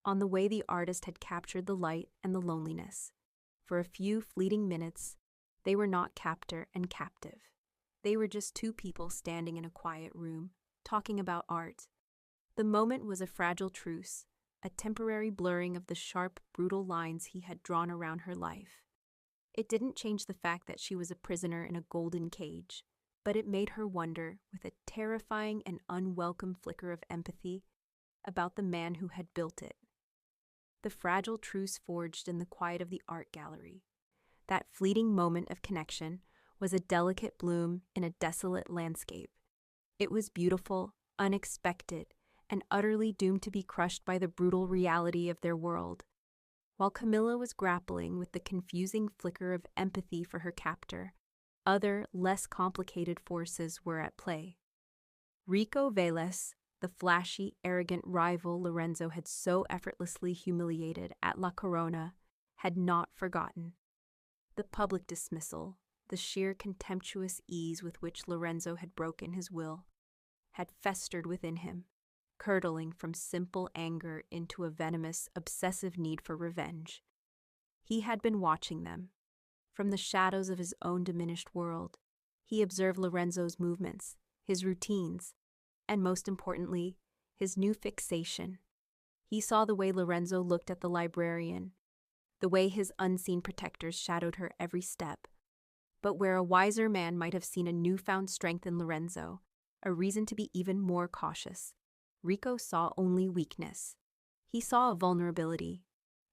on the way the artist had captured the light and the loneliness. For a few fleeting minutes, they were not captor and captive. They were just two people standing in a quiet room, talking about art. The moment was a fragile truce, a temporary blurring of the sharp, brutal lines he had drawn around her life. It didn't change the fact that she was a prisoner in a golden cage, but it made her wonder, with a terrifying and unwelcome flicker of empathy, about the man who had built it. The fragile truce forged in the quiet of the art gallery. That fleeting moment of connection was a delicate bloom in a desolate landscape. It was beautiful, unexpected, and utterly doomed to be crushed by the brutal reality of their world. While Camila was grappling with the confusing flicker of empathy for her captor, other, less complicated forces were at play. Rico Velez, the flashy, arrogant rival Lorenzo had so effortlessly humiliated at La Corona, had not forgotten. The public dismissal, the sheer contemptuous ease with which Lorenzo had broken his will, had festered within him, curdling from simple anger into a venomous, obsessive need for revenge. He had been watching them. From the shadows of his own diminished world, he observed Lorenzo's movements, his routines, and most importantly, his new fixation. He saw the way Lorenzo looked at the librarian, the way his unseen protectors shadowed her every step. But where a wiser man might have seen a newfound strength in Lorenzo, a reason to be even more cautious, Rico saw only weakness. He saw a vulnerability.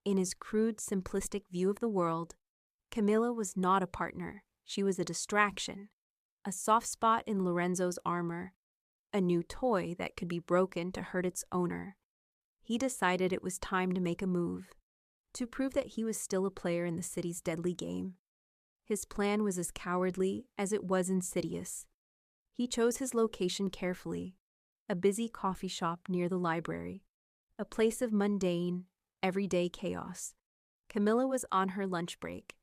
In his crude, simplistic view of the world, Camila was not a partner. She was a distraction, a soft spot in Lorenzo's armor, a new toy that could be broken to hurt its owner. He decided it was time to make a move, to prove that he was still a player in the city's deadly game. His plan was as cowardly as it was insidious. He chose his location carefully, a busy coffee shop near the library, a place of mundane, everyday chaos. Camila was on her lunch break,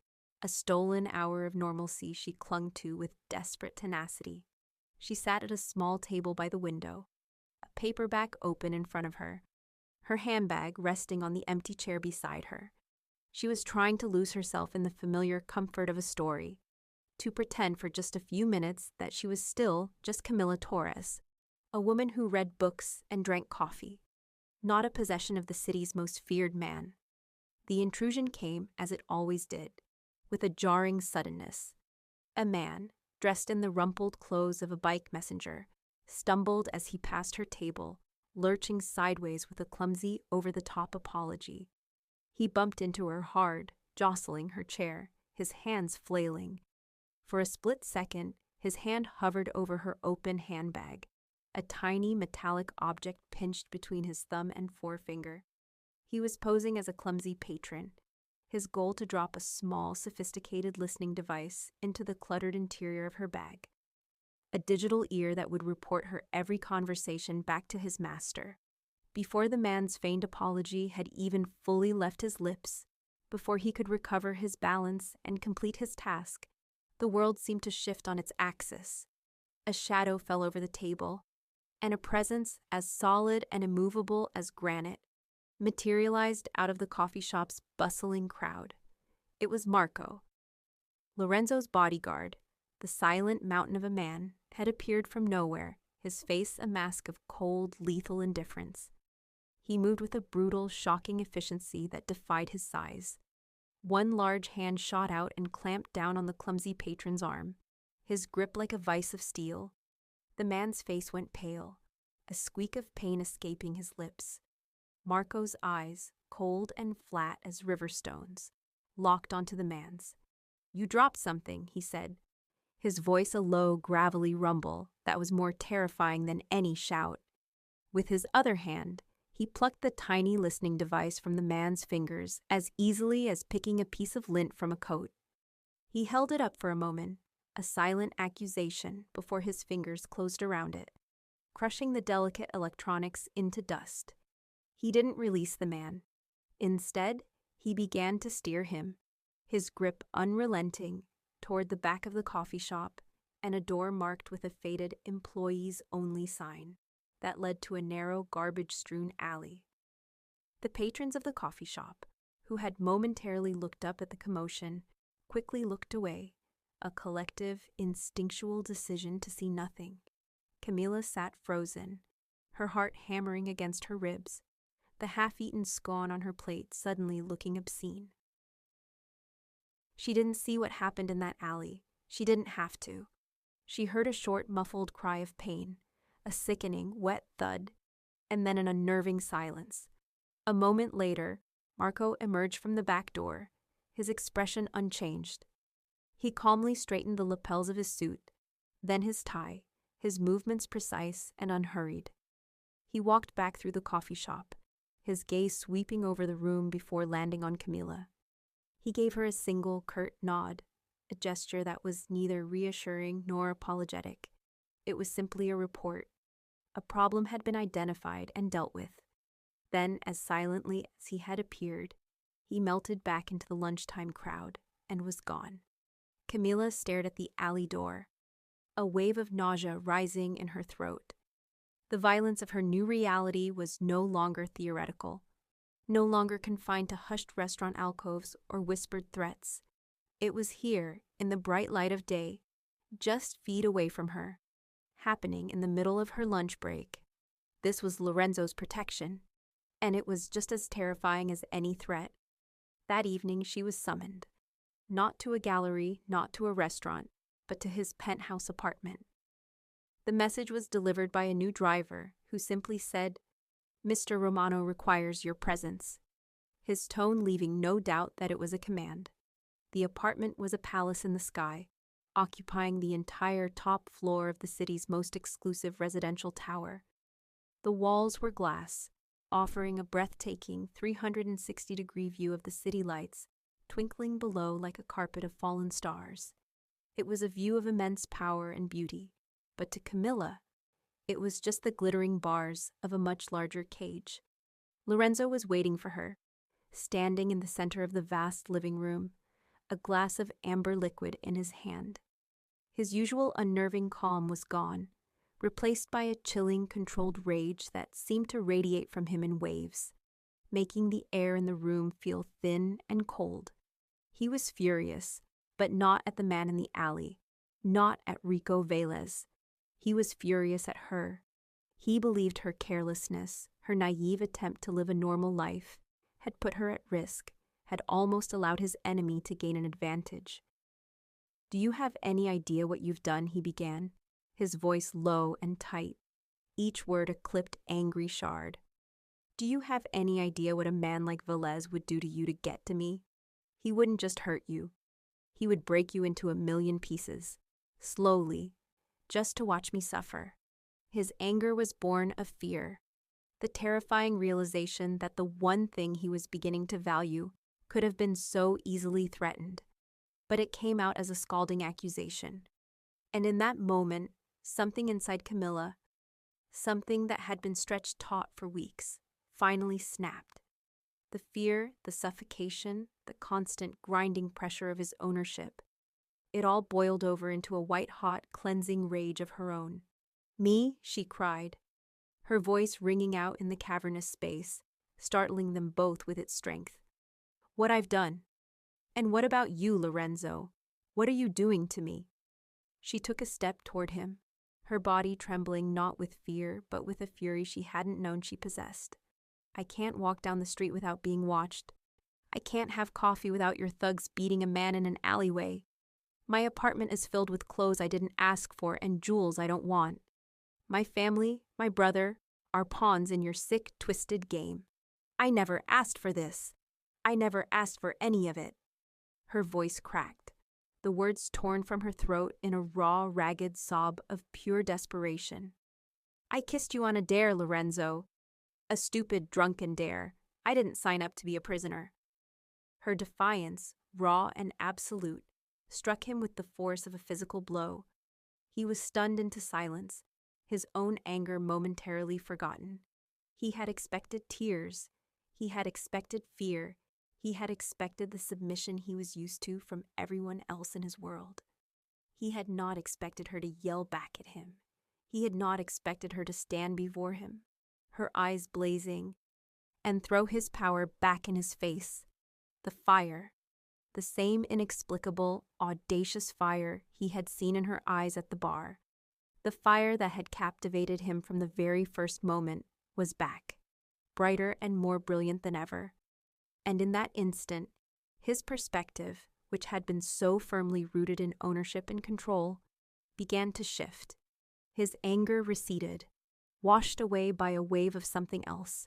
a stolen hour of normalcy she clung to with desperate tenacity. She sat at a small table by the window, a paperback open in front of her, her handbag resting on the empty chair beside her. She was trying to lose herself in the familiar comfort of a story, to pretend for just a few minutes that she was still just Camila Torres, a woman who read books and drank coffee, not a possession of the city's most feared man. The intrusion came, as it always did, with a jarring suddenness. A man, dressed in the rumpled clothes of a bike messenger, stumbled as he passed her table, lurching sideways with a clumsy, over-the-top apology. He bumped into her hard, jostling her chair, his hands flailing. For a split second, his hand hovered over her open handbag, a tiny metallic object pinched between his thumb and forefinger. He was posing as a clumsy patron, his goal to drop a small, sophisticated listening device into the cluttered interior of her bag, a digital ear that would report her every conversation back to his master. Before the man's feigned apology had even fully left his lips, before he could recover his balance and complete his task, the world seemed to shift on its axis. A shadow fell over the table, and a presence as solid and immovable as granite materialized out of the coffee shop's bustling crowd. It was Marco. Lorenzo's bodyguard, the silent mountain of a man, had appeared from nowhere, his face a mask of cold, lethal indifference. He moved with a brutal, shocking efficiency that defied his size. One large hand shot out and clamped down on the clumsy patron's arm, his grip like a vice of steel. The man's face went pale, a squeak of pain escaping his lips. Marco's eyes, cold and flat as river stones, locked onto the man's. "You dropped something," he said, his voice a low, gravelly rumble that was more terrifying than any shout. With his other hand, he plucked the tiny listening device from the man's fingers as easily as picking a piece of lint from a coat. He held it up for a moment, a silent accusation before his fingers closed around it, crushing the delicate electronics into dust. He didn't release the man. Instead, he began to steer him, his grip unrelenting, toward the back of the coffee shop and a door marked with a faded employees-only sign that led to a narrow, garbage-strewn alley. The patrons of the coffee shop, who had momentarily looked up at the commotion, quickly looked away, a collective, instinctual decision to see nothing. Camila sat frozen, her heart hammering against her ribs, the half-eaten scone on her plate suddenly looking obscene. She didn't see what happened in that alley. She didn't have to. She heard a short, muffled cry of pain, a sickening, wet thud, and then an unnerving silence. A moment later, Marco emerged from the back door, his expression unchanged. He calmly straightened the lapels of his suit, then his tie, his movements precise and unhurried. He walked back through the coffee shop, his gaze sweeping over the room before landing on Camila. He gave her a single, curt nod, a gesture that was neither reassuring nor apologetic. It was simply a report. A problem had been identified and dealt with. Then, as silently as he had appeared, he melted back into the lunchtime crowd and was gone. Camila stared at the alley door, a wave of nausea rising in her throat. The violence of her new reality was no longer theoretical, no longer confined to hushed restaurant alcoves or whispered threats. It was here, in the bright light of day, just feet away from her, happening in the middle of her lunch break. This was Lorenzo's protection, and it was just as terrifying as any threat. That evening she was summoned, not to a gallery, not to a restaurant, but to his penthouse apartment. The message was delivered by a new driver who simply said, "Mr. Romano requires your presence," his tone leaving no doubt that it was a command. The apartment was a palace in the sky, occupying the entire top floor of the city's most exclusive residential tower. The walls were glass, offering a breathtaking 360-degree view of the city lights twinkling below like a carpet of fallen stars. It was a view of immense power and beauty, but to Camila, it was just the glittering bars of a much larger cage. Lorenzo was waiting for her, standing in the center of the vast living room, a glass of amber liquid in his hand. His usual unnerving calm was gone, replaced by a chilling, controlled rage that seemed to radiate from him in waves, making the air in the room feel thin and cold. He was furious, but not at the man in the alley, not at Rico Velez. He was furious at her. He believed her carelessness, her naive attempt to live a normal life, had put her at risk, had almost allowed his enemy to gain an advantage. "Do you have any idea what you've done?" he began, his voice low and tight, each word a clipped, angry shard. "Do you have any idea what a man like Velez would do to you to get to me? He wouldn't just hurt you. He would break you into a million pieces, slowly, just to watch me suffer." His anger was born of fear, the terrifying realization that the one thing he was beginning to value could have been so easily threatened. But it came out as a scalding accusation. And in that moment, something inside Camila, something that had been stretched taut for weeks, finally snapped. The fear, the suffocation, the constant grinding pressure of his ownership, it all boiled over into a white-hot, cleansing rage of her own. "Me?" she cried, her voice ringing out in the cavernous space, startling them both with its strength. "What I've done. And what about you, Lorenzo? What are you doing to me?" She took a step toward him, her body trembling not with fear, but with a fury she hadn't known she possessed. I can't walk down the street without being watched. I can't have coffee without your thugs beating a man in an alleyway. My apartment is filled with clothes I didn't ask for and jewels I don't want. My family, my brother, are pawns in your sick, twisted game. I never asked for this. I never asked for any of it. Her voice cracked, the words torn from her throat in a raw, ragged sob of pure desperation. I kissed you on a dare, Lorenzo. A stupid, drunken dare. I didn't sign up to be a prisoner. Her defiance, raw and absolute, struck him with the force of a physical blow. He was stunned into silence, his own anger momentarily forgotten. He had expected tears. He had expected fear. He had expected the submission he was used to from everyone else in his world. He had not expected her to yell back at him. He had not expected her to stand before him, her eyes blazing, and throw his power back in his face. The fire, the same inexplicable, audacious fire he had seen in her eyes at the bar, the fire that had captivated him from the very first moment, was back, brighter and more brilliant than ever. And in that instant, his perspective, which had been so firmly rooted in ownership and control, began to shift. His anger receded, washed away by a wave of something else,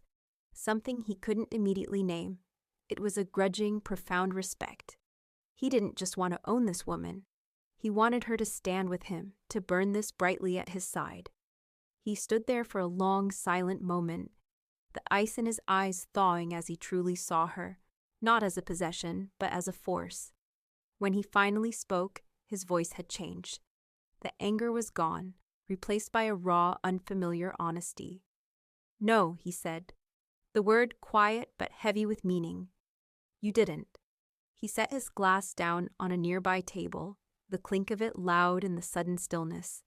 something he couldn't immediately name. It was a grudging, profound respect. He didn't just want to own this woman. He wanted her to stand with him, to burn this brightly at his side. He stood there for a long, silent moment, the ice in his eyes thawing as he truly saw her, not as a possession, but as a force. When he finally spoke, his voice had changed. The anger was gone, replaced by a raw, unfamiliar honesty. "No," he said, the word quiet but heavy with meaning. "You didn't." He set his glass down on a nearby table, the clink of it loud in the sudden stillness.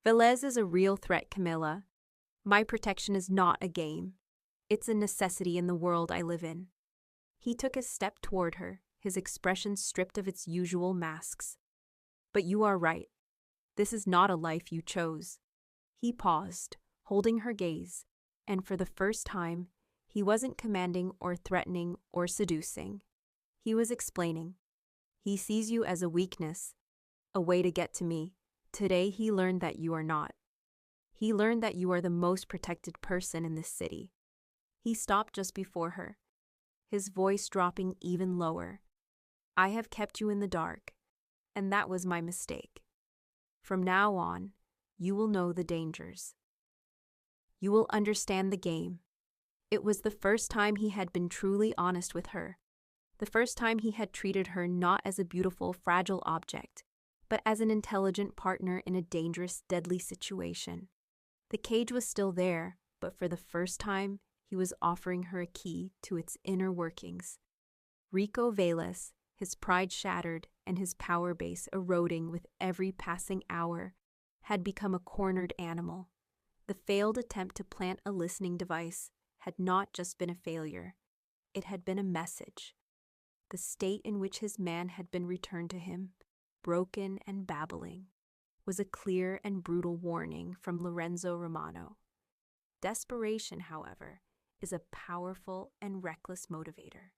"Velez is a real threat, Camila. My protection is not a game. It's a necessity in the world I live in." He took a step toward her, his expression stripped of its usual masks. "But you are right. This is not a life you chose." He paused, holding her gaze, and for the first time, he wasn't commanding or threatening or seducing. He was explaining. "He sees you as a weakness, a way to get to me. Today he learned that you are not. He learned that you are the most protected person in this city." He stopped just before her, his voice dropping even lower. "I have kept you in the dark, and that was my mistake. From now on, you will know the dangers. You will understand the game." It was the first time he had been truly honest with her, the first time he had treated her not as a beautiful, fragile object, but as an intelligent partner in a dangerous, deadly situation. The cage was still there, but for the first time, he was offering her a key to its inner workings. Rico Velez, his pride shattered and his power base eroding with every passing hour, had become a cornered animal. The failed attempt to plant a listening device had not just been a failure. It had been a message. The state in which his man had been returned to him, broken and babbling, was a clear and brutal warning from Lorenzo Romano. Desperation, however, is a powerful and reckless motivator.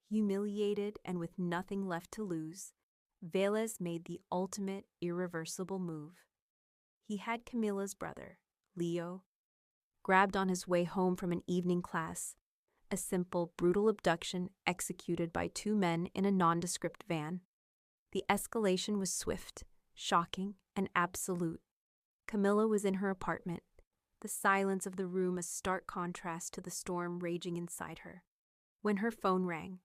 Humiliated and with nothing left to lose, Velez made the ultimate, irreversible move. He had Camila's brother, Leo, grabbed on his way home from an evening class, a simple, brutal abduction executed by two men in a nondescript van. The escalation was swift, shocking, and absolute. Camila was in her apartment, the silence of the room a stark contrast to the storm raging inside her. When her phone rang,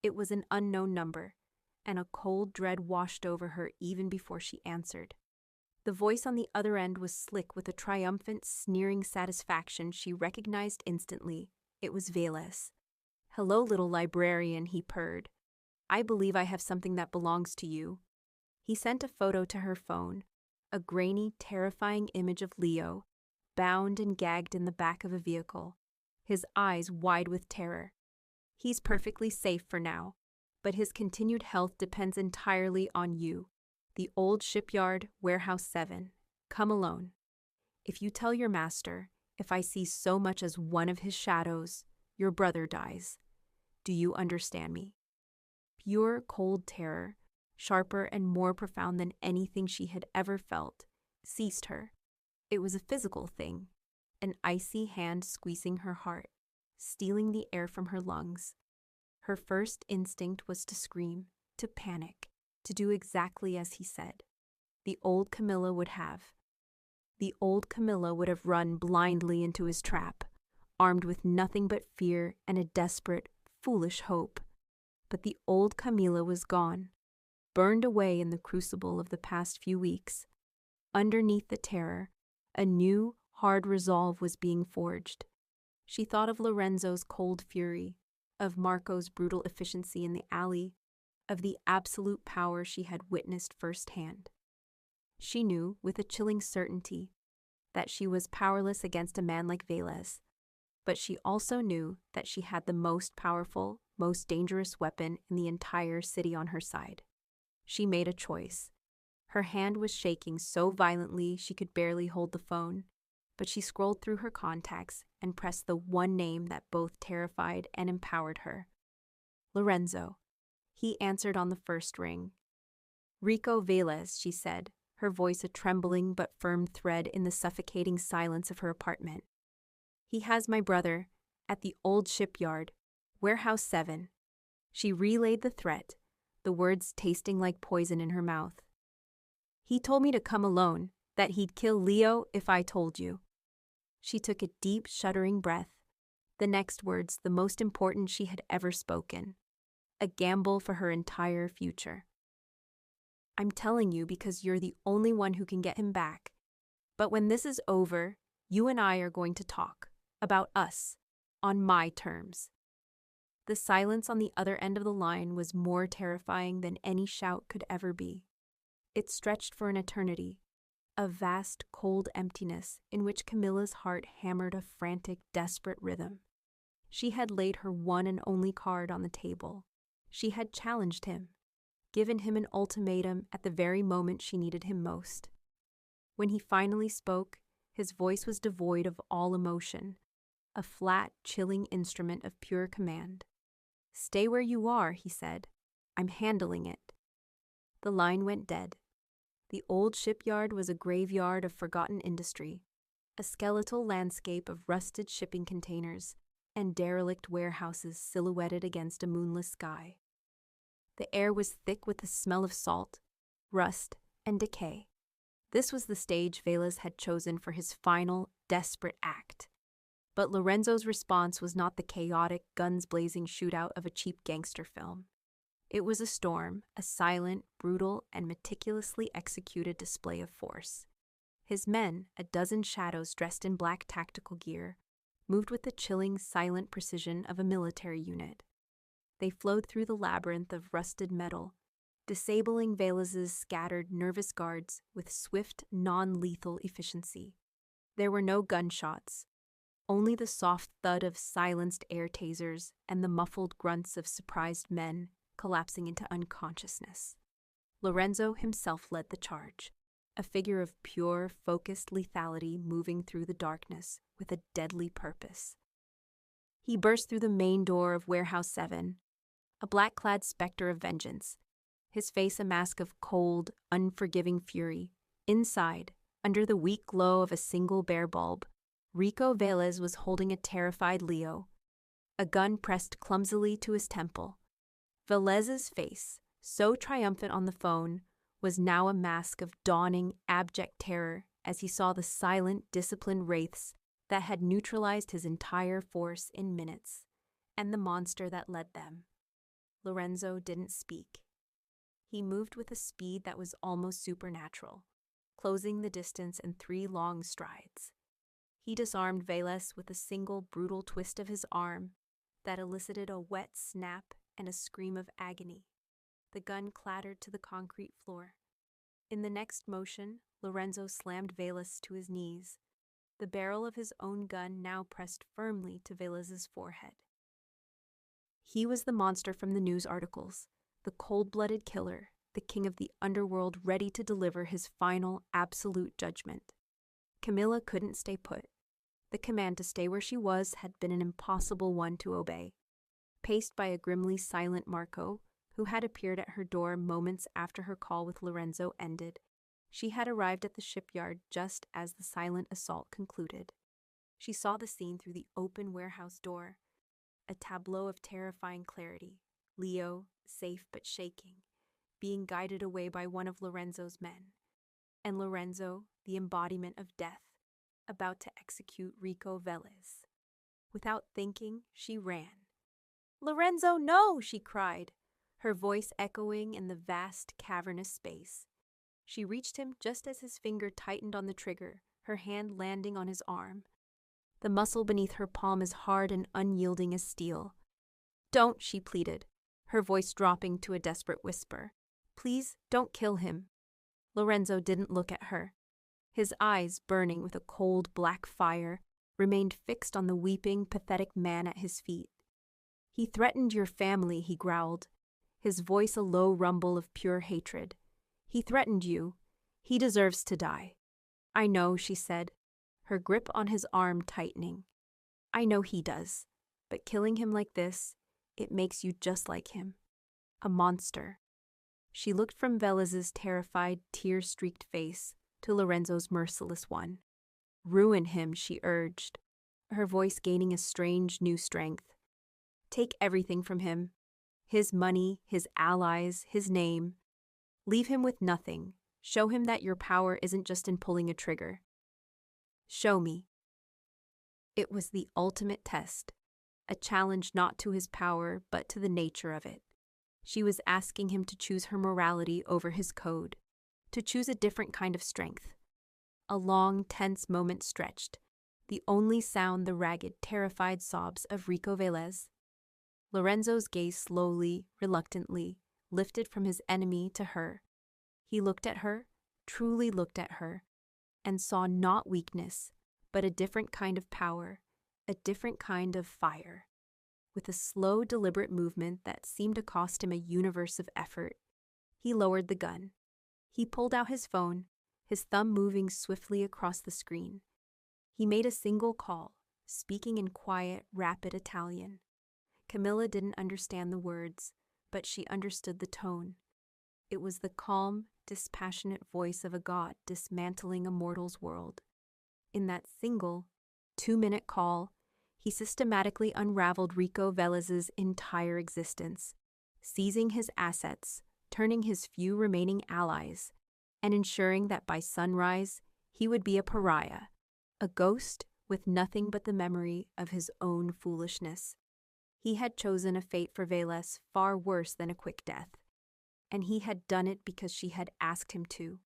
it was an unknown number, and a cold dread washed over her even before she answered. The voice on the other end was slick with a triumphant, sneering satisfaction she recognized instantly. It was Velez. "Hello, little librarian," he purred. "I believe I have something that belongs to you." He sent a photo to her phone, a grainy, terrifying image of Leo, bound and gagged in the back of a vehicle, his eyes wide with terror. "He's perfectly safe for now, but his continued health depends entirely on you. The old shipyard, Warehouse 7. Come alone. If you tell your master, if I see so much as one of his shadows, your brother dies. Do you understand me?" Pure, cold terror, sharper and more profound than anything she had ever felt, seized her. It was a physical thing, an icy hand squeezing her heart, stealing the air from her lungs. Her first instinct was to scream, to panic, to do exactly as he said. The old Camila would have. The old Camila would have run blindly into his trap, armed with nothing but fear and a desperate, foolish hope. But the old Camila was gone, burned away in the crucible of the past few weeks. Underneath the terror, a new, hard resolve was being forged. She thought of Lorenzo's cold fury, of Marco's brutal efficiency in the alley, of the absolute power she had witnessed firsthand. She knew, with a chilling certainty, that she was powerless against a man like Velez, but she also knew that she had the most powerful, most dangerous weapon in the entire city on her side. She made a choice. Her hand was shaking so violently she could barely hold the phone, but she scrolled through her contacts and pressed the one name that both terrified and empowered her. Lorenzo. He answered on the first ring. "Rico Velez," she said, her voice a trembling but firm thread in the suffocating silence of her apartment. "He has my brother, at the old shipyard, warehouse 7. She relayed the threat, the words tasting like poison in her mouth. "He told me to come alone, that he'd kill Leo if I told you." She took a deep, shuddering breath, the next words the most important she had ever spoken, a gamble for her entire future. "I'm telling you because you're the only one who can get him back. But when this is over, you and I are going to talk, about us, on my terms." The silence on the other end of the line was more terrifying than any shout could ever be. It stretched for an eternity, a vast, cold emptiness in which Camila's heart hammered a frantic, desperate rhythm. She had laid her one and only card on the table. She had challenged him, given him an ultimatum at the very moment she needed him most. When he finally spoke, his voice was devoid of all emotion, a flat, chilling instrument of pure command. "Stay where you are," he said. "I'm handling it." The line went dead. The old shipyard was a graveyard of forgotten industry, a skeletal landscape of rusted shipping containers and derelict warehouses silhouetted against a moonless sky. The air was thick with the smell of salt, rust, and decay. This was the stage Velez had chosen for his final, desperate act. But Lorenzo's response was not the chaotic, guns-blazing shootout of a cheap gangster film. It was a storm, a silent, brutal, and meticulously executed display of force. His men, a dozen shadows dressed in black tactical gear, moved with the chilling, silent precision of a military unit. They flowed through the labyrinth of rusted metal, disabling Velez's scattered, nervous guards with swift, non-lethal efficiency. There were no gunshots, only the soft thud of silenced air tasers and the muffled grunts of surprised men collapsing into unconsciousness. Lorenzo himself led the charge, a figure of pure, focused lethality moving through the darkness with a deadly purpose. He burst through the main door of Warehouse 7, a black-clad specter of vengeance, his face a mask of cold, unforgiving fury. Inside, under the weak glow of a single bare bulb, Rico Velez was holding a terrified Leo, a gun pressed clumsily to his temple. Velez's face, so triumphant on the phone, was now a mask of dawning, abject terror as he saw the silent, disciplined wraiths that had neutralized his entire force in minutes, and the monster that led them. Lorenzo didn't speak. He moved with a speed that was almost supernatural, closing the distance in 3 long strides. He disarmed Velez with a single brutal twist of his arm that elicited a wet snap and a scream of agony. The gun clattered to the concrete floor. In the next motion, Lorenzo slammed Velez to his knees, the barrel of his own gun now pressed firmly to Velez's forehead. He was the monster from the news articles, the cold-blooded killer, the king of the underworld ready to deliver his final, absolute judgment. Camila couldn't stay put. The command to stay where she was had been an impossible one to obey. Paced by a grimly silent Marco, who had appeared at her door moments after her call with Lorenzo ended, she had arrived at the shipyard just as the silent assault concluded. She saw the scene through the open warehouse door, a tableau of terrifying clarity. Leo, safe but shaking, being guided away by one of Lorenzo's men, and Lorenzo, the embodiment of death, about to execute Rico Velez. Without thinking, she ran. "Lorenzo, no!" she cried, her voice echoing in the vast, cavernous space. She reached him just as his finger tightened on the trigger, her hand landing on his arm. The muscle beneath her palm as hard and unyielding as steel. "Don't," she pleaded, her voice dropping to a desperate whisper. "Please, don't kill him." Lorenzo didn't look at her. His eyes, burning with a cold black fire, remained fixed on the weeping, pathetic man at his feet. "He threatened your family," he growled, his voice a low rumble of pure hatred. "He threatened you. He deserves to die." "I know," she said, her grip on his arm tightening. "I know he does, but killing him like this, it makes you just like him. A monster." She looked from Velez's terrified, tear-streaked face to Lorenzo's merciless one. "Ruin him," she urged, her voice gaining a strange new strength. "Take everything from him. His money, his allies, his name. Leave him with nothing. Show him that your power isn't just in pulling a trigger. Show me." It was the ultimate test, a challenge not to his power, but to the nature of it. She was asking him to choose her morality over his code, to choose a different kind of strength. A long, tense moment stretched, the only sound the ragged, terrified sobs of Rico Velez. Lorenzo's gaze slowly, reluctantly, lifted from his enemy to her. He looked at her, truly looked at her, and saw not weakness, but a different kind of power, a different kind of fire. With a slow, deliberate movement that seemed to cost him a universe of effort, he lowered the gun. He pulled out his phone, his thumb moving swiftly across the screen. He made a single call, speaking in quiet, rapid Italian. Camila didn't understand the words, but she understood the tone. It was the calm, dispassionate voice of a god dismantling a mortal's world. In that single, 2-minute call, he systematically unraveled Rico Velez's entire existence, seizing his assets, turning his few remaining allies, and ensuring that by sunrise he would be a pariah, a ghost with nothing but the memory of his own foolishness. He had chosen a fate for Velez far worse than a quick death, and he had done it because she had asked him to.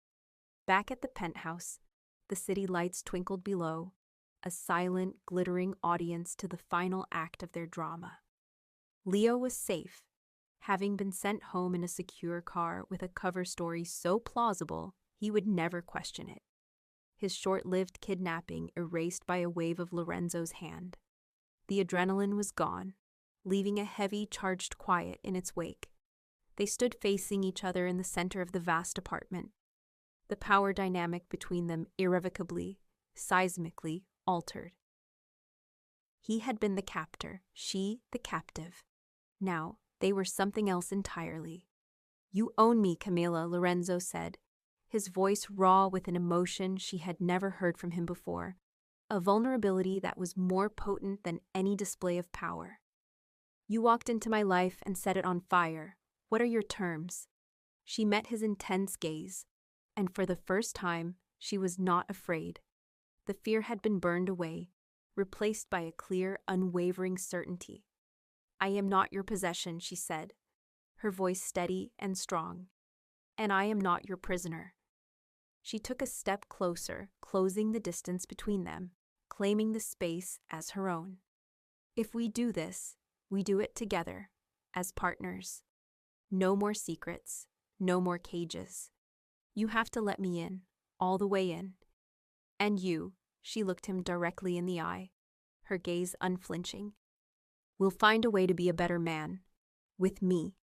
Back at the penthouse, the city lights twinkled below, a silent, glittering audience to the final act of their drama. Leo was safe, having been sent home in a secure car with a cover story so plausible he would never question it. His short-lived kidnapping erased by a wave of Lorenzo's hand. The adrenaline was gone, leaving a heavy, charged quiet in its wake. They stood facing each other in the center of the vast apartment, the power dynamic between them irrevocably, seismically altered. He had been the captor, she the captive. Now, they were something else entirely. "You own me, Camila," Lorenzo said, his voice raw with an emotion she had never heard from him before, a vulnerability that was more potent than any display of power. "You walked into my life and set it on fire. What are your terms?" She met his intense gaze, and for the first time, she was not afraid. The fear had been burned away, replaced by a clear, unwavering certainty. "I am not your possession," she said, her voice steady and strong. "And I am not your prisoner." She took a step closer, closing the distance between them, claiming the space as her own. "If we do this, we do it together, as partners. No more secrets, no more cages. You have to let me in, all the way in. And you," she looked him directly in the eye, her gaze unflinching. "We'll find a way to be a better man. With me."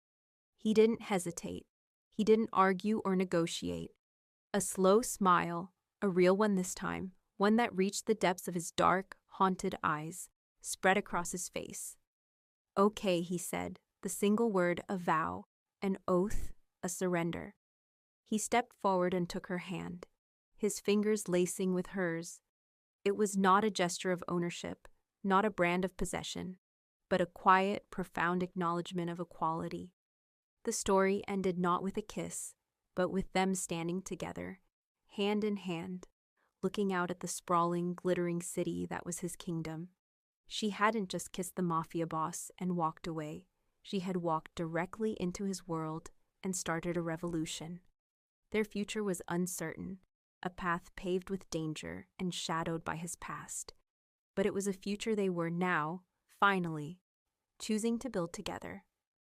He didn't hesitate. He didn't argue or negotiate. A slow smile, a real one this time, one that reached the depths of his dark, haunted eyes, spread across his face. "Okay," he said, the single word a vow, an oath, a surrender. He stepped forward and took her hand, his fingers lacing with hers. It was not a gesture of ownership, not a brand of possession, but a quiet, profound acknowledgement of equality. The story ended not with a kiss, but with them standing together, hand in hand, looking out at the sprawling, glittering city that was his kingdom. She hadn't just kissed the Mafia boss and walked away. She had walked directly into his world and started a revolution. Their future was uncertain, a path paved with danger and shadowed by his past. But it was a future they were now, finally, choosing to build together.